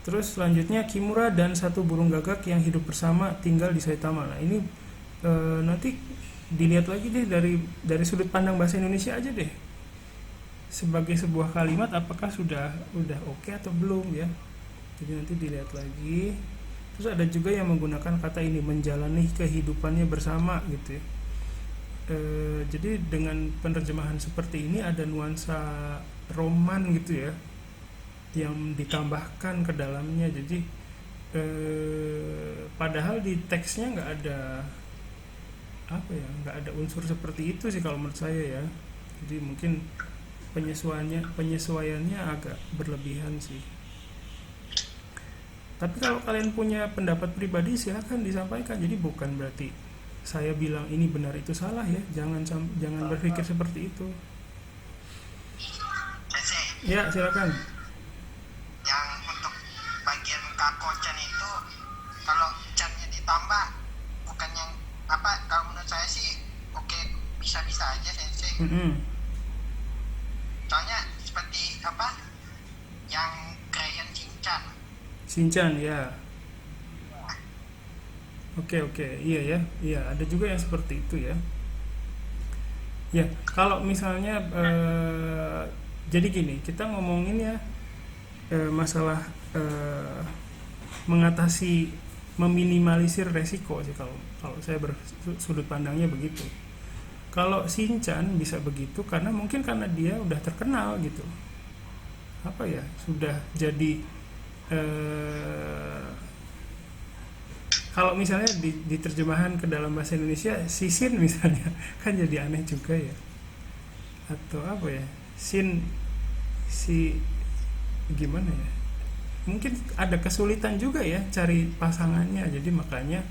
Terus selanjutnya Kimura dan satu burung gagak yang hidup bersama tinggal di Saitama. Nah ini nanti dilihat lagi deh dari sudut pandang bahasa Indonesia aja deh, sebagai sebuah kalimat apakah udah oke atau belum ya. Jadi nanti dilihat lagi. Terus ada juga yang menggunakan kata ini, menjalani kehidupannya bersama gitu ya. Jadi dengan penerjemahan seperti ini ada nuansa roman gitu ya, yang ditambahkan ke dalamnya. Jadi padahal di teksnya nggak ada apa ya, nggak ada unsur seperti itu sih kalau menurut saya ya. Jadi mungkin penyesuaiannya agak berlebihan sih. Tapi kalau kalian punya pendapat pribadi silahkan disampaikan. Jadi bukan berarti saya bilang ini benar itu salah ya. Jangan berpikir seperti itu. Ya silakan.
Yang untuk bagian kakocan itu, kalau catnya ditambah, bukan yang apa, kalau menurut saya sih oke, bisa-bisa aja sensei. Soalnya seperti apa yang Crayon
Shinchan ya. Oke, iya ya, ada juga yang seperti itu ya. Ya, kalau misalnya jadi gini, kita ngomongin ya masalah mengatasi, meminimalisir resiko sih, kalau saya sudut pandangnya begitu. Kalau Shinchan bisa begitu karena mungkin karena dia udah terkenal gitu, apa ya, sudah jadi kalau misalnya diterjemahan ke dalam bahasa Indonesia sisin misalnya kan jadi aneh juga ya, atau apa ya, si gimana ya, mungkin ada kesulitan juga ya cari pasangannya, jadi makanya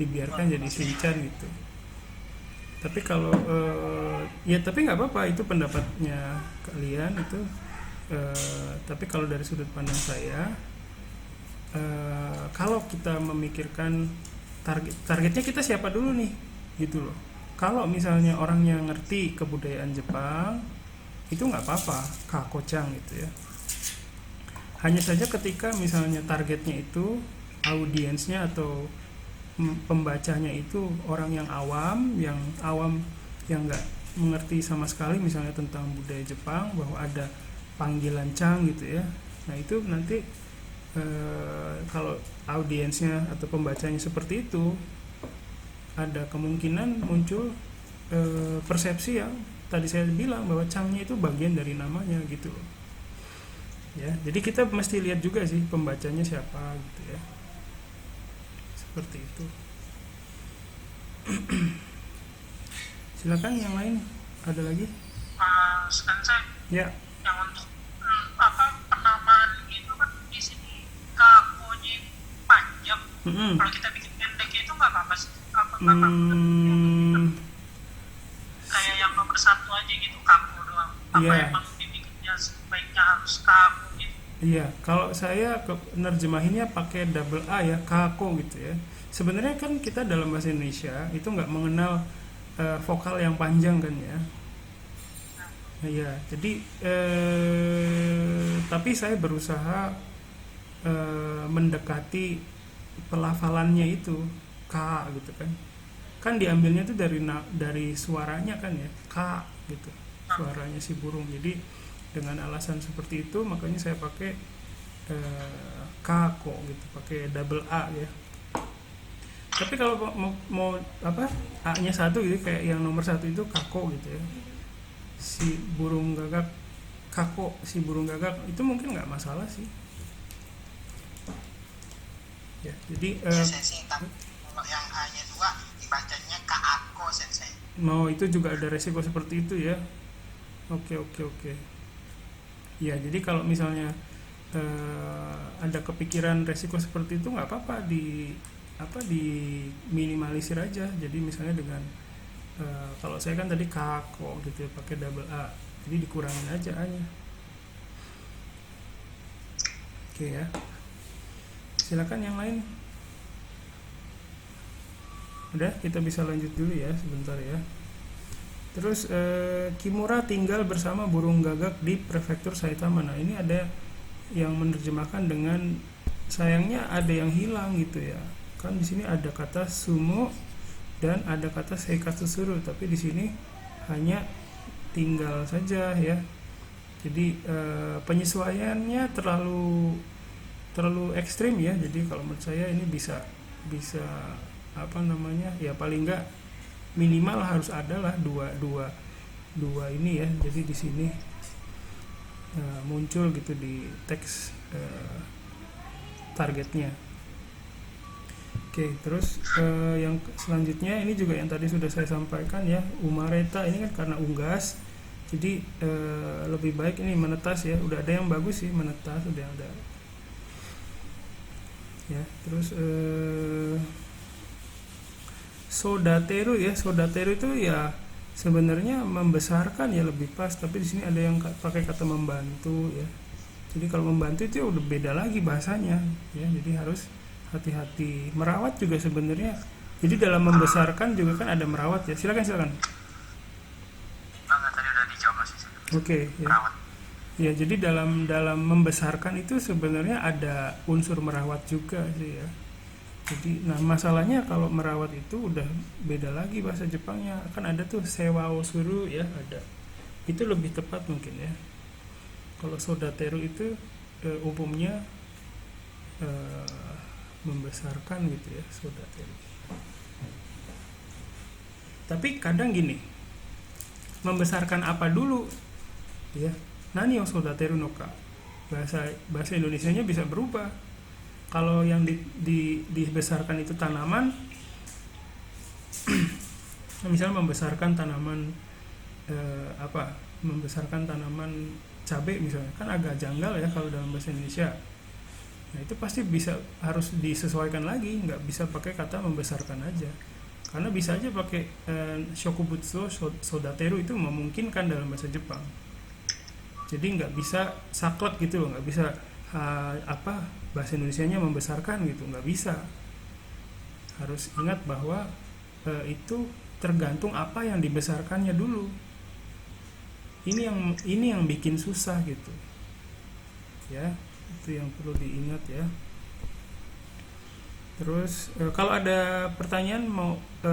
dibiarkan jadi Shinchan gitu. Tapi kalau ya tapi nggak apa-apa, itu pendapatnya kalian itu. Tapi kalau dari sudut pandang saya, kalau kita memikirkan targetnya kita siapa dulu nih gitu loh. Kalau misalnya orangnya ngerti kebudayaan Jepang, itu nggak apa-apa kakocang gitu ya. Hanya saja ketika misalnya targetnya itu audiensnya atau pembacanya itu orang yang awam yang nggak mengerti sama sekali misalnya tentang budaya Jepang, bahwa ada panggilan Chang gitu ya. Nah itu nanti kalau audiensnya atau pembacanya seperti itu, ada kemungkinan muncul persepsi yang tadi saya bilang bahwa Changnya itu bagian dari namanya gitu ya. Jadi kita mesti lihat juga sih pembacanya siapa gitu ya, seperti itu. Silakan yang lain, ada lagi?
Sensei,
Ya.
yang untuk penamaan itu kan di sini kakonya itu
Mm-mm.
Kalau kita bikin pendek itu nggak apa-apa sih. Apa
Hmm,
kayak yang nomor satu aja gitu kaku doang. Apa
iya,
emang dibikinnya sebaiknya harus kaku gitu?
iya. Kalau saya nerjemahinnya pakai double A ya, kako gitu ya. Sebenarnya kan kita dalam bahasa Indonesia itu nggak mengenal vokal yang panjang kan ya. Iya, jadi tapi saya berusaha mendekati pelafalannya itu k gitu kan. Kan diambilnya itu dari suaranya kan ya, k gitu. Suaranya si burung. Jadi dengan alasan seperti itu makanya saya pakai kako gitu, pakai double A ya. Tapi kalau mau apa A-nya satu gitu kayak yang nomor satu itu kako gitu ya. Si burung gagak kako, si burung gagak itu mungkin nggak masalah sih. Ya, jadi
Ya sensei, tapi kalau yang A-nya 2 dibacanya Kaako sensei.
mau itu juga ada resiko seperti itu ya. Oke, oke, oke. Ya, jadi kalau misalnya ada kepikiran resiko seperti itu nggak apa-apa di minimalisir aja. Jadi misalnya dengan kalau saya kan tadi kako gitu ya, pakai double A. Jadi dikurangin aja A-nya. Oke ya. Silakan yang lain. Udah, kita bisa lanjut dulu ya sebentar ya. Terus Kimura tinggal bersama burung gagak di prefektur Saitama. Nah, ini ada yang menerjemahkan dengan sayangnya ada yang hilang gitu ya. Kan di sini ada kata sumo dan ada kata seikatsusuru, tapi di sini hanya tinggal saja ya. Jadi penyesuaiannya terlalu ekstrim ya. Jadi kalau menurut saya ini bisa apa namanya ya, paling enggak minimal harus ada lah dua ini ya. Jadi di sini muncul gitu di teks targetnya. Oke, terus yang selanjutnya ini juga yang tadi sudah saya sampaikan ya, umareta ini kan karena unggas, jadi lebih baik ini menetas ya. Udah ada yang bagus sih menetas, udah ada ya. Terus sodateru ya, sodateru itu ya sebenarnya membesarkan ya lebih pas, tapi di sini ada yang pakai kata membantu ya. Jadi kalau membantu itu udah beda lagi bahasanya ya. Jadi harus hati-hati. Merawat juga sebenarnya. Jadi dalam membesarkan juga kan ada merawat ya. Silakan.
Enggak, tadi udah dijawab masih.
Oke ya.
Perawat.
Ya, jadi dalam membesarkan itu sebenarnya ada unsur merawat juga sih ya. Jadi nah masalahnya kalau merawat itu udah beda lagi bahasa Jepangnya. Kan ada tuh sewa osuru ya, ada. Itu lebih tepat mungkin ya. Kalau sodateru itu umumnya membesarkan gitu ya, sodateru. Tapi kadang gini, membesarkan apa dulu ya, nani yo sodateru no ka, bahasa Indonesianya bisa berubah. Kalau yang dibesarkan itu tanaman misalnya membesarkan tanaman membesarkan tanaman cabai misalnya, kan agak janggal ya kalau dalam bahasa Indonesia. Nah itu pasti harus disesuaikan lagi, nggak bisa pakai kata membesarkan aja, karena bisa aja pakai shokubutsu sodateru, itu memungkinkan dalam bahasa Jepang. Jadi nggak bisa saklek gitu loh, nggak bisa bahasa Indonesianya membesarkan gitu, nggak bisa. Harus ingat bahwa itu tergantung apa yang dibesarkannya dulu. Ini yang bikin susah gitu ya, itu yang perlu diingat ya. Terus kalau ada pertanyaan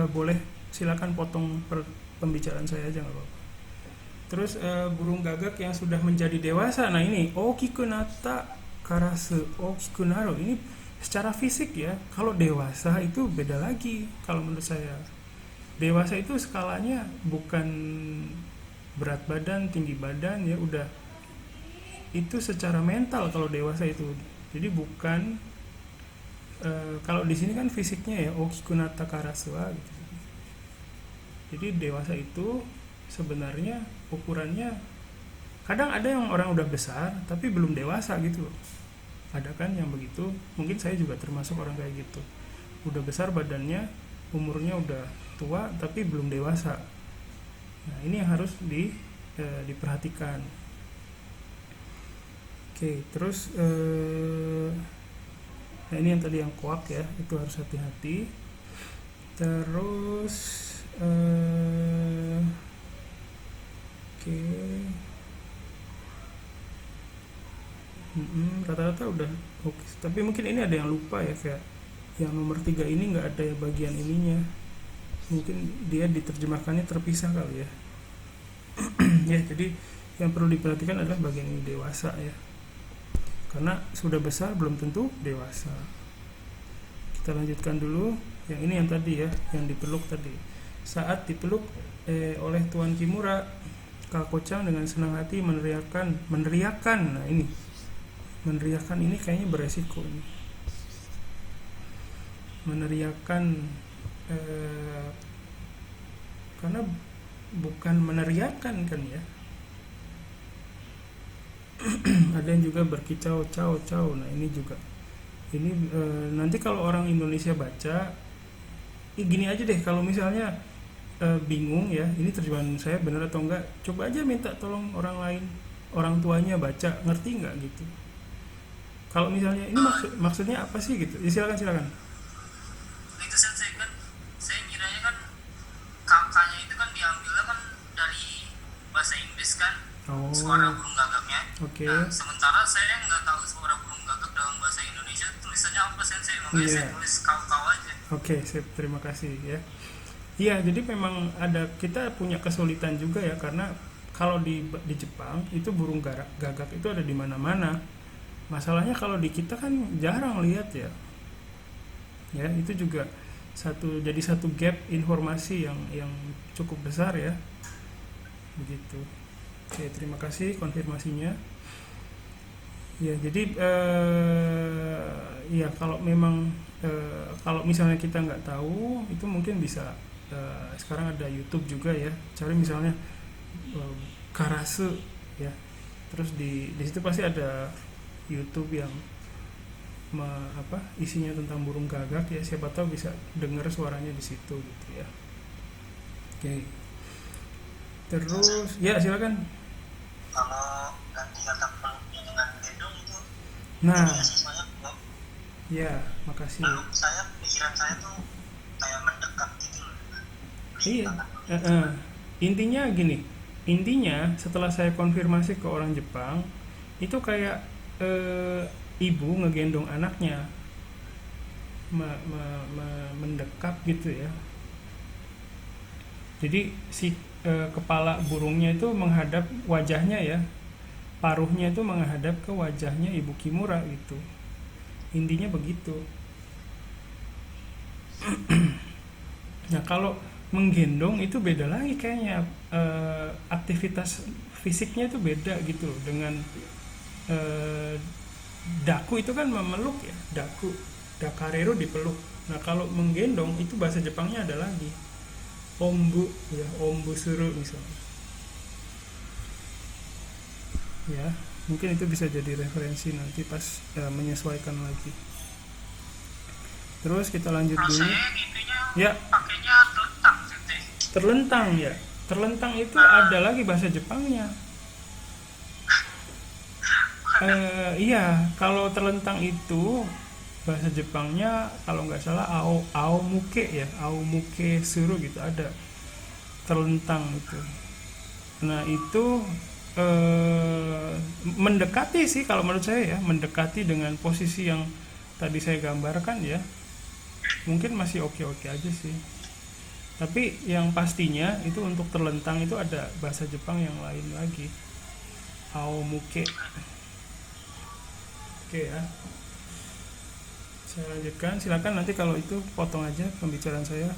boleh silakan potong pembicaraan saya aja, nggak apa-apa. Terus burung gagak yang sudah menjadi dewasa, nah ini okikunata karasu okikunaru, ini secara fisik ya. Kalau dewasa itu beda lagi kalau menurut saya. Dewasa itu skalanya bukan berat badan, tinggi badan ya, udah itu secara mental kalau dewasa itu. Jadi bukan kalau di sini kan fisiknya ya okikunata karasua gitu. Jadi dewasa itu sebenarnya ukurannya, kadang ada yang orang udah besar tapi belum dewasa gitu loh. Ada kan yang begitu, mungkin saya juga termasuk orang kayak gitu. udah besar badannya, umurnya udah tua tapi belum dewasa. Nah ini yang harus diperhatikan. Oke, terus nah ini yang tadi yang koak ya, itu harus hati-hati. Terus oke, rata-rata udah oke. Tapi mungkin ini ada yang lupa ya, kayak yang nomor 3 ini nggak ada bagian ininya. Mungkin dia diterjemahkannya terpisah kali ya. Ya, jadi yang perlu diperhatikan adalah bagian ini dewasa ya. Karena sudah besar belum tentu dewasa. Kita lanjutkan dulu. Yang ini yang tadi ya, yang dipeluk tadi. Saat dipeluk oleh Tuan Kimura, Kako-chan dengan senang hati meneriakkan. Nah ini, meneriakkan ini kayaknya beresiko ini. Meneriakkan karena bukan meneriakkan kan ya. Ada yang juga berkicau cau. Nah ini juga ini nanti kalau orang Indonesia baca gini aja deh, kalau misalnya bingung ya ini terjemahan saya benar atau enggak, coba aja minta tolong orang lain, orang tuanya baca, ngerti nggak gitu. Kalau misalnya ini maksudnya apa sih gitu ya, silakan.
Itu sensei kan, saya kiranya kan kakaknya itu kan diambilnya kan dari bahasa Inggris kan, suara burung gagaknya.
Oke.
Nah, sementara saya nggak tahu suara burung gagak dalam bahasa Indonesia tulisannya apa sensei, makanya saya tulis kau aja.
Oke, sip, terima kasih ya. Iya, jadi memang kita punya kesulitan juga ya, karena kalau di Jepang itu burung gagak itu ada di mana-mana. Masalahnya kalau di kita kan jarang lihat ya. Ya, itu juga jadi satu gap informasi yang cukup besar ya. Begitu. Oke, terima kasih konfirmasinya. Ya, jadi ya kalau memang kalau misalnya kita nggak tahu, itu mungkin bisa sekarang ada YouTube juga ya, cari misalnya karase ya, terus di situ pasti ada YouTube yang isinya tentang burung gagak ya, siapa tahu bisa dengar suaranya di situ gitu ya. Oke. Terus ya silakan.
Kalau ganti kata peluknya dengan gendong itu,
Nah,
siswanya
ya makasih.
peluk, pikiran saya tuh kayak mendekat gitu loh.
Iya. Intinya gini. Intinya setelah saya konfirmasi ke orang Jepang, itu kayak ibu ngegendong anaknya, mendekat gitu ya. Jadi si kepala burungnya itu menghadap wajahnya ya, paruhnya itu menghadap ke wajahnya Ibu Kimura gitu. Intinya begitu. Nah kalau menggendong itu beda lagi kayaknya, aktivitas fisiknya itu beda gitu loh dengan daku itu kan memeluk ya, dakarero dipeluk. Nah kalau menggendong itu bahasa Jepangnya ada lagi, ombu ya, ombu suru misalnya ya, mungkin itu bisa jadi referensi nanti pas menyesuaikan lagi. Terus kita lanjut
Kalau
dulu
saya gitunya
ya.
pakainya telentang sensei.
Terlentang ya, terlentang itu ada lagi bahasa Jepangnya. Iya, kalau terlentang itu bahasa Jepangnya kalau nggak salah aomuke ya, aomuke suru gitu, ada terlentang itu. Nah itu mendekati sih kalau menurut saya ya, mendekati dengan posisi yang tadi saya gambarkan ya, mungkin masih oke-oke aja sih. Tapi yang pastinya itu untuk terlentang itu ada bahasa Jepang yang lain lagi, aomuke. Oke ya, saya lanjutkan, silakan nanti kalau itu potong aja pembicaraan saya.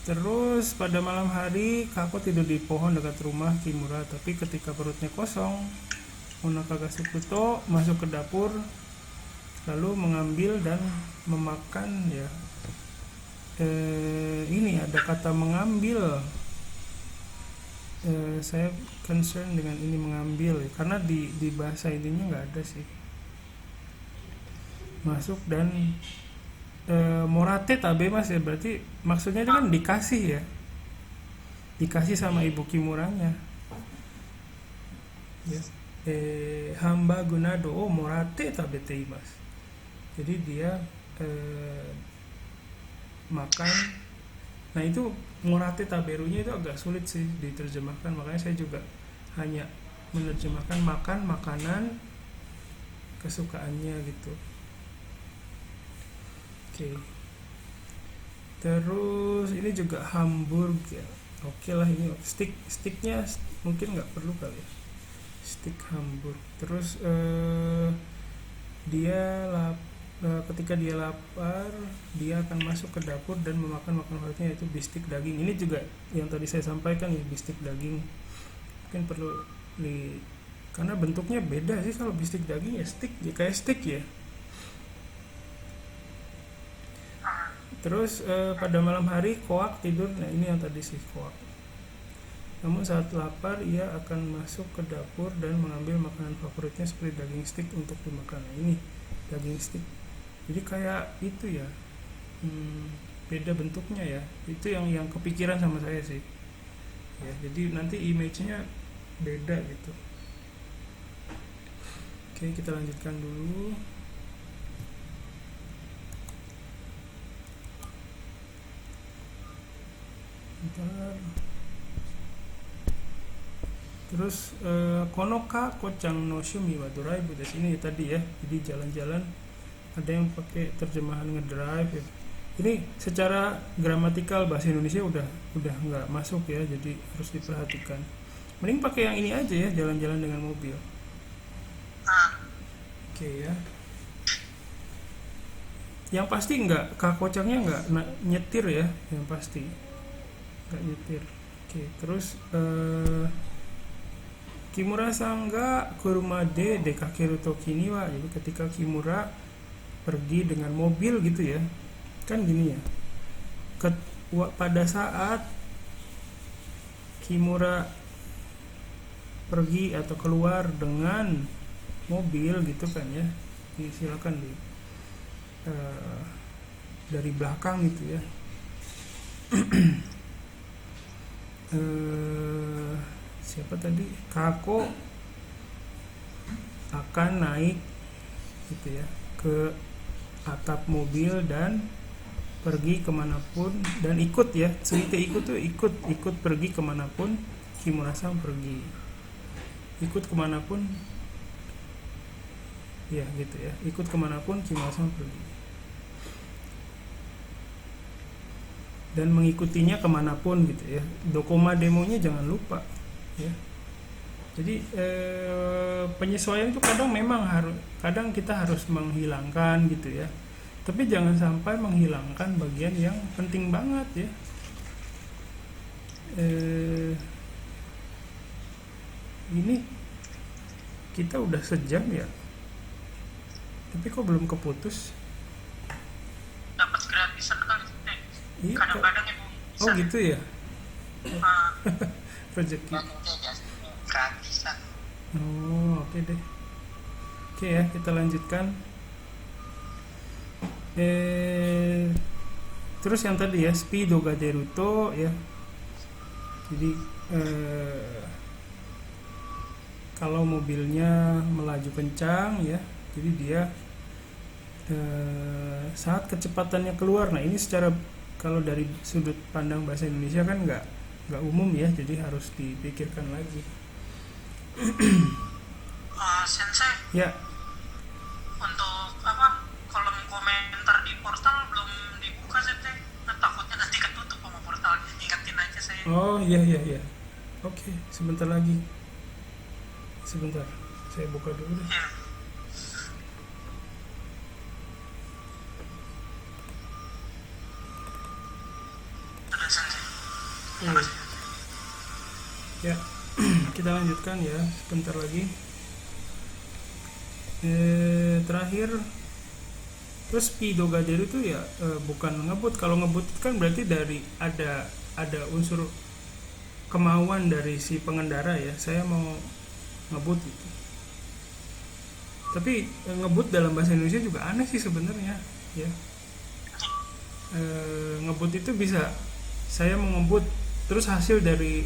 Terus pada malam hari Kako tidur di pohon dekat rumah Kimura, tapi ketika perutnya kosong, Monaka Gasukuto masuk ke dapur lalu mengambil dan memakan ya. Ini ada kata mengambil. Saya concern dengan ini mengambil ya, karena di bahasa ininya nggak ada sih. Masuk dan morate tabe mas ya, berarti maksudnya itu kan dikasih ya, dikasih sama ibu kimuranya ya. Hamba gunado oh morate tabe mas, jadi dia makan. Nah itu morate taberunya itu agak sulit sih diterjemahkan, makanya saya juga hanya menerjemahkan makan makanan kesukaannya gitu. Oke. Terus ini juga hamburger. Oke lah, ini sticknya mungkin nggak perlu kali ya, stick hamburg. Terus ketika dia lapar dia akan masuk ke dapur dan memakan makanan favoritnya yaitu bistik daging. Ini juga yang tadi saya sampaikan ya, bistik daging mungkin perlu karena bentuknya beda sih. Kalau bistik daging ya stick ya, kayak stick ya. Terus pada malam hari koak tidur. Nah ini yang tadi sih koak. Namun saat lapar ia akan masuk ke dapur dan mengambil makanan favoritnya seperti daging stick untuk dimakan. Nah, ini daging stick. Jadi kayak itu ya, beda bentuknya ya. Itu yang kepikiran sama saya sih. Ya, jadi nanti image-nya beda gitu. Oke, kita lanjutkan dulu. Bentar. Terus konoka kocang no shumi wa doraibu di sini tadi ya. Jadi jalan-jalan, ada yang pakai terjemahan ngedrive ya. Ini secara gramatikal bahasa Indonesia udah nggak masuk ya, jadi harus diperhatikan. Mending pakai yang ini aja ya, jalan-jalan dengan mobil. Oke ya. Yang pasti nggak, kakocangnya nggak nyetir ya, yang pasti nggak nyetir. Oke, terus Kimura sangga kurumade dekakeru toki ni wa. Jadi ketika Kimura pergi dengan mobil gitu ya, kan gini ya, pada saat Kimura pergi atau keluar dengan mobil gitu kan ya, silakan dari belakang gitu ya. Siapa tadi, Kako akan naik gitu ya ke atap mobil dan pergi kemanapun, dan ikut ya, suite ikut tuh ikut pergi kemanapun Kimura-san pergi, ikut kemanapun ya gitu ya, ikut kemanapun Kimura-san pergi dan mengikutinya kemanapun gitu ya. Dokoma demonya jangan lupa ya. Jadi penyesuaian itu kadang kita harus menghilangkan gitu ya, tapi jangan sampai menghilangkan bagian yang penting banget ya. Ini kita udah sejam ya, tapi kok belum keputus?
Dapat gratisan kali
Iya,
kadang-kadang emang
oh gitu ya. Rezeki.
Gratisan.
Oh, oke deh. Oke ya, kita lanjutkan. Terus yang tadi ya, speedo ga deruto ya. Jadi kalau mobilnya melaju kencang ya, jadi dia saat kecepatannya keluar. Nah ini secara, kalau dari sudut pandang bahasa Indonesia kan nggak umum ya, jadi harus dipikirkan lagi.
Sensei,
Ya,
untuk kolom komentar di portal belum dibuka Sensei. Nah, takutnya nanti ketutup sama portalnya. Ingetin aja saya.
oh iya. Oke, sebentar lagi. Sebentar, saya buka dulu deh.
Ya. Sudah Sensei.
Ya, kita lanjutkan ya, sebentar lagi. Terakhir, terus speedo ga deru itu ya bukan ngebut. Kalau ngebut kan berarti dari ada unsur kemauan dari si pengendara ya, saya mau ngebut gitu. Tapi ngebut dalam bahasa Indonesia juga aneh sih sebenarnya ya. ngebut itu bisa saya mau ngebut terus hasil dari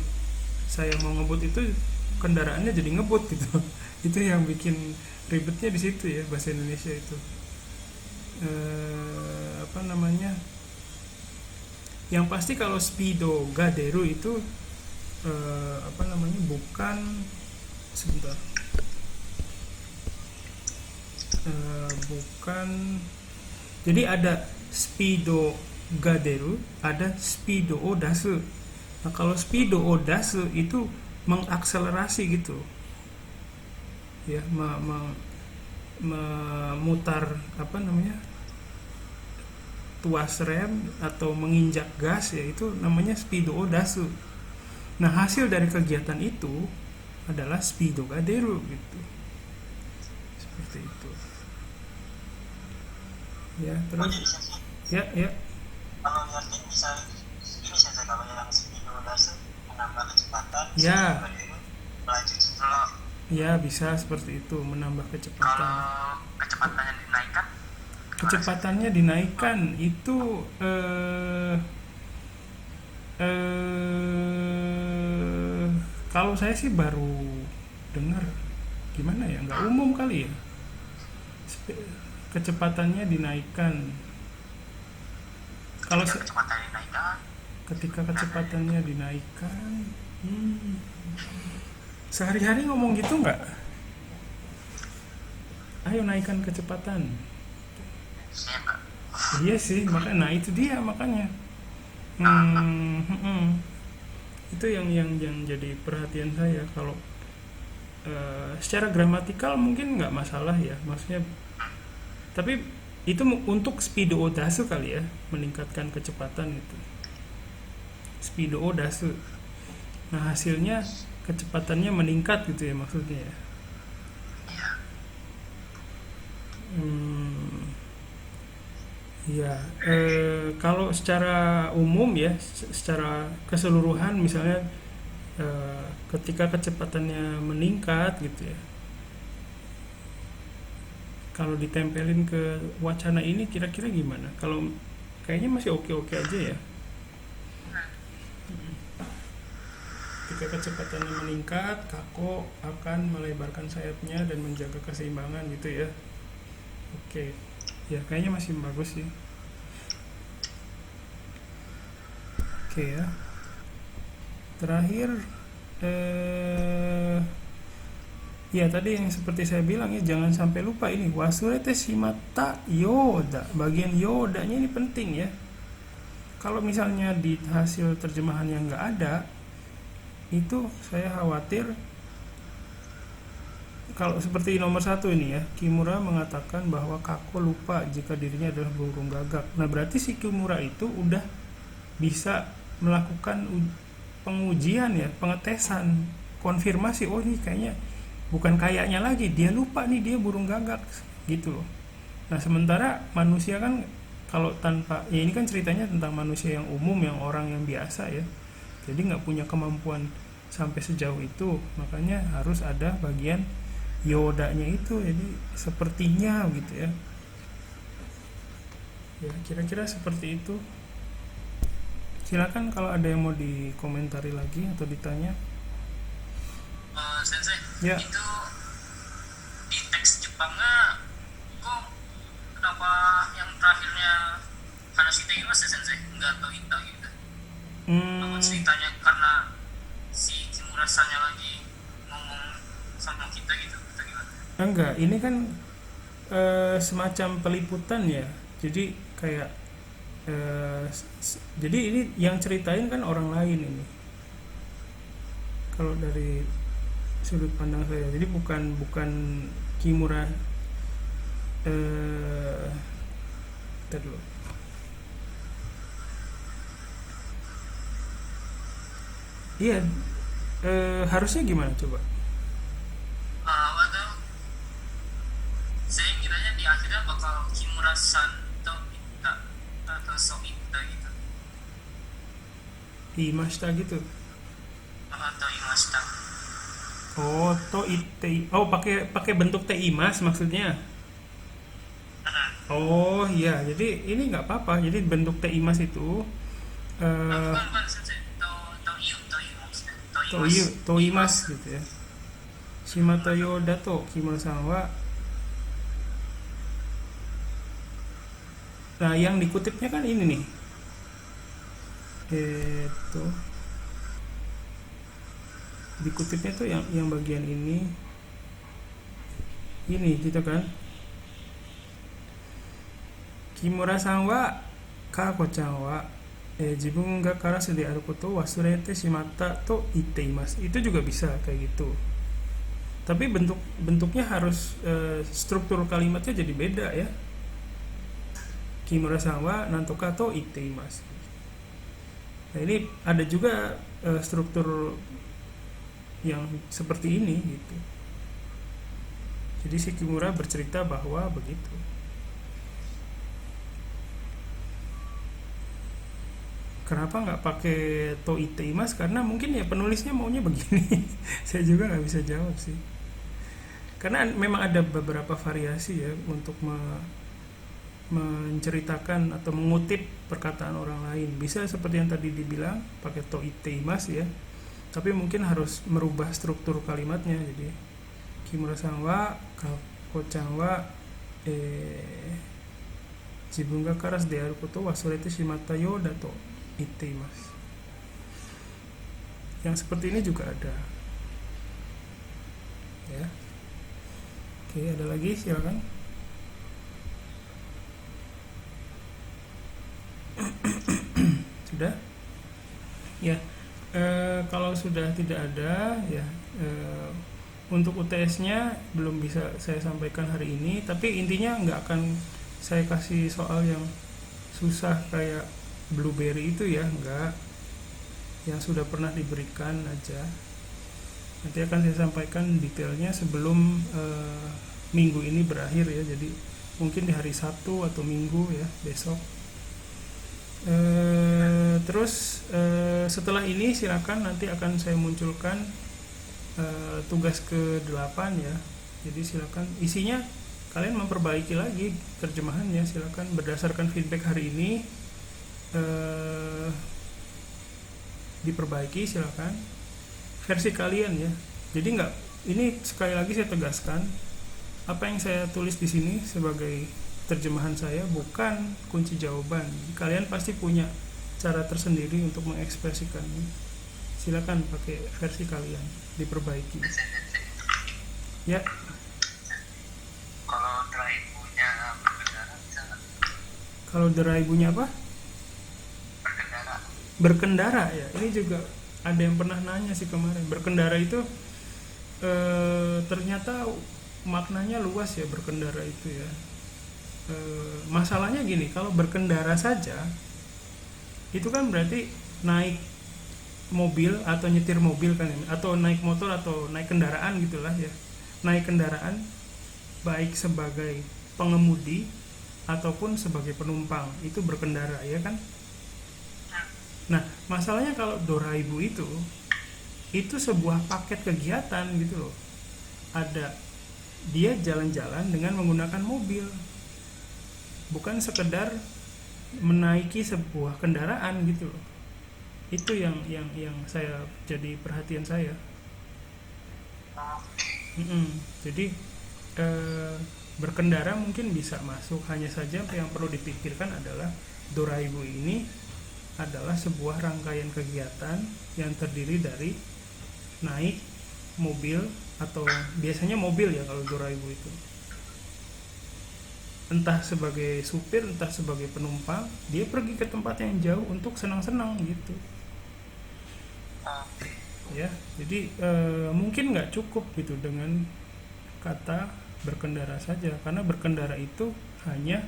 saya mau ngebut itu kendaraannya jadi ngebut gitu. Itu yang bikin ribetnya di situ ya bahasa Indonesia itu. Apa namanya, yang pasti kalau speedo gaderu itu apa namanya, bukan, sebentar, bukan, jadi ada speedo gaderu, ada speedo o dasu. Nah kalau speedo o dasu itu mengakselerasi gitu ya, memutar apa namanya, tuas rem atau menginjak gas, ya itu namanya speedo o dasu. Nah hasil dari kegiatan itu adalah speedo gaderu gitu, seperti itu ya.
Oh,
Terus
jadi sensei,
ya
kalau liatin bisa ini sensei, kalau yang speedo dasu menambah kecepatan,
Ya.
speedo gaderu melanjut
Kalau
ya bisa seperti itu, menambah kecepatan.
kalau kecepatannya dinaikkan,
Kecepatannya dinaikkan itu kalau saya sih baru dengar, gimana ya, nggak umum kali ya. Kecepatannya dinaikkan. Kalau
ketika kecepatannya dinaikkan,
ketika kecepatannya dinaikkan, sehari-hari ngomong gitu nggak? Ayo naikkan kecepatan.
saya enggak.
Iya sih, makanya, nah itu dia makanya. Itu yang jadi perhatian saya. Kalau secara gramatikal mungkin nggak masalah ya, maksudnya. Tapi itu untuk speedo o dasu kali ya, meningkatkan kecepatan itu. Speedo o dasu. Nah hasilnya kecepatannya meningkat gitu ya maksudnya ya.
Iya.
Ya, kalau secara umum ya, secara keseluruhan misalnya ketika kecepatannya meningkat gitu ya, kalau ditempelin ke wacana ini kira-kira gimana? Kalau kayaknya masih oke-oke aja ya. Ketika kecepatannya meningkat, kako akan melebarkan sayapnya dan menjaga keseimbangan gitu ya. Oke. Ya kayaknya masih bagus sih. Oke ya. Terakhir ya tadi yang seperti saya bilang ya, jangan sampai lupa ini wasurete shimata yoda. Bagian yodanya ini penting ya. Kalau misalnya di hasil terjemahan yang nggak ada, itu saya khawatir kalau seperti nomor 1 ini ya, Kimura mengatakan bahwa Kako lupa jika dirinya adalah burung gagak. Nah berarti si Kimura itu udah bisa melakukan pengujian ya, pengetesan, konfirmasi, oh ini kayaknya, bukan kayaknya lagi, dia lupa nih dia burung gagak gitu loh. Nah sementara manusia kan kalau tanpa, ya ini kan ceritanya tentang manusia yang umum, yang orang yang biasa ya, jadi nggak punya kemampuan sampai sejauh itu, makanya harus ada bagian yodanya itu, jadi sepertinya gitu ya. Ya kira-kira seperti itu. Silakan kalau ada yang mau dikomentari lagi atau ditanya.
Sensei,
Ya.
itu di teks Jepangnya kok kenapa yang terakhirnya Hanashita Iwasa Sensei nggak tahu Ita gitu? Apa ceritanya karena si Kimura-sannya lagi ngomong sama kita gitu atau gimana?
Enggak, ini kan semacam peliputan ya. Jadi kayak jadi ini yang ceritain kan orang lain ini. Kalau dari sudut pandang saya, jadi bukan Kimura. Ntar dulu. Iya, harusnya gimana coba?
Waduh, saya kiranya di akhirnya bakal Kimura-san atau Ita atau So Ita gitu
Imashita gitu.
atau Imashita.
Oh, to ite. Oh, pakai bentuk te imas maksudnya. Oh iya, jadi ini nggak apa-apa. Jadi bentuk Teimas itu eh
Bukan sensei, to iu maksudnya, toimas.
Toimas gitu ya. Shimatayo dato Kimura-san wa. Nah, yang dikutipnya kan ini nih. Itu dikutipnya tuh yang bagian ini gitu kan. Kimura-san wa Kako-chan wa jibun ga karasu de aru koto o wasurete shimatta to itte imasu. Itu juga bisa kayak gitu. Tapi bentuknya harus struktur kalimatnya jadi beda ya. Kimura-san wa nantoka to itte imasu. Nah, ini ada juga struktur yang seperti ini gitu. Jadi si Kimura bercerita bahwa begitu. Kenapa nggak pakai to iteimas? Karena mungkin ya penulisnya maunya begini. Saya juga nggak bisa jawab sih. Karena memang ada beberapa variasi ya untuk menceritakan atau mengutip perkataan orang lain. Bisa seperti yang tadi dibilang pakai to iteimas ya. Tapi mungkin harus merubah struktur kalimatnya. Jadi Kimura-san wa Kako-chan wa jibun ga karasu de aru koto wasurete shimatta yo da to itteimasu. Yang seperti ini juga ada. Ya. Oke, ada lagi silakan. Sudah? Ya. Kalau sudah tidak ada ya untuk UTS-nya belum bisa saya sampaikan hari ini, tapi intinya nggak akan saya kasih soal yang susah kayak Blueberry itu ya, enggak. Yang sudah pernah diberikan aja. Nanti akan saya sampaikan detailnya sebelum minggu ini berakhir ya. Jadi mungkin di hari Sabtu atau Minggu ya, besok. Terus setelah ini silakan nanti akan saya munculkan tugas ke-8 ya. Jadi silakan isinya kalian memperbaiki lagi terjemahannya, silakan berdasarkan feedback hari ini diperbaiki, silakan versi kalian ya. Jadi nggak, ini sekali lagi saya tegaskan, apa yang saya tulis di sini sebagai terjemahan saya bukan kunci jawaban. Kalian pasti punya cara tersendiri untuk mengekspresikannya. Silakan pakai versi kalian, diperbaiki. Ya.
Kalau drive-nya berkendara bisa nggak?
Kalau ibunya apa?
Berkendara.
Berkendara ya. Ini juga ada yang pernah nanya sih kemarin. Berkendara itu ternyata maknanya luas ya, berkendara itu ya. Masalahnya gini, kalau berkendara saja itu kan berarti naik mobil atau nyetir mobil kan ya, atau naik motor atau naik kendaraan gitulah ya. Naik kendaraan baik sebagai pengemudi ataupun sebagai penumpang, itu berkendara ya kan. Nah, masalahnya kalau doraibu itu sebuah paket kegiatan gitu loh. Ada dia jalan-jalan dengan menggunakan mobil, bukan sekedar menaiki sebuah kendaraan gitu loh. Itu yang saya jadi perhatian saya. Jadi berkendara mungkin bisa masuk, hanya saja yang perlu dipikirkan adalah doraibu ini adalah sebuah rangkaian kegiatan yang terdiri dari naik mobil, atau biasanya mobil ya kalau doraibu itu, entah sebagai supir entah sebagai penumpang, dia pergi ke tempat yang jauh untuk senang-senang gitu ya. Jadi mungkin nggak cukup gitu dengan kata berkendara saja, karena berkendara itu hanya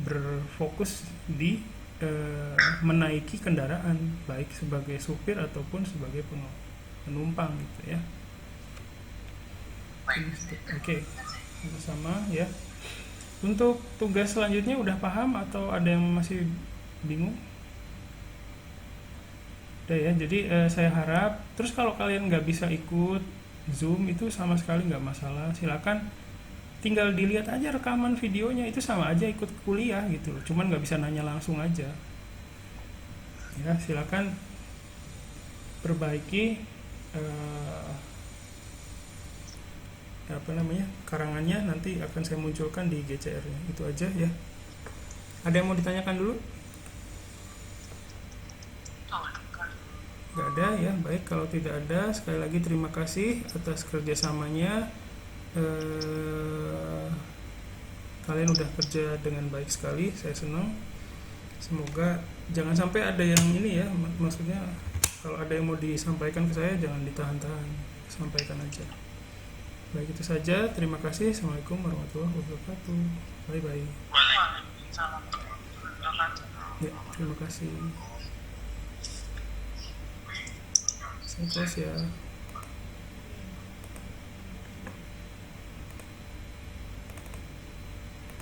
berfokus di menaiki kendaraan baik sebagai supir ataupun sebagai penumpang gitu ya. Oke, sama ya. Untuk tugas selanjutnya udah paham atau ada yang masih bingung? Udah ya, jadi saya harap, terus kalau kalian nggak bisa ikut Zoom itu sama sekali nggak masalah, silakan tinggal dilihat aja rekaman videonya, itu sama aja ikut kuliah gitu loh, cuman nggak bisa nanya langsung aja. Ya silakan perbaiki karangannya, nanti akan saya munculkan di GCR-nya. Itu aja ya. Ada yang mau ditanyakan dulu? Gak ada ya. Baik, kalau tidak ada, sekali lagi terima kasih atas kerjasamanya. Kalian udah kerja dengan baik sekali, saya senang. Semoga jangan sampai ada yang ini ya, maksudnya kalau ada yang mau disampaikan ke saya jangan ditahan-tahan, sampaikan aja. Baik, itu saja. Terima kasih. Assalamualaikum warahmatullahi wabarakatuh. Bye bye.
Waalaikumsalam.
Ya, terima kasih. Saya close ya.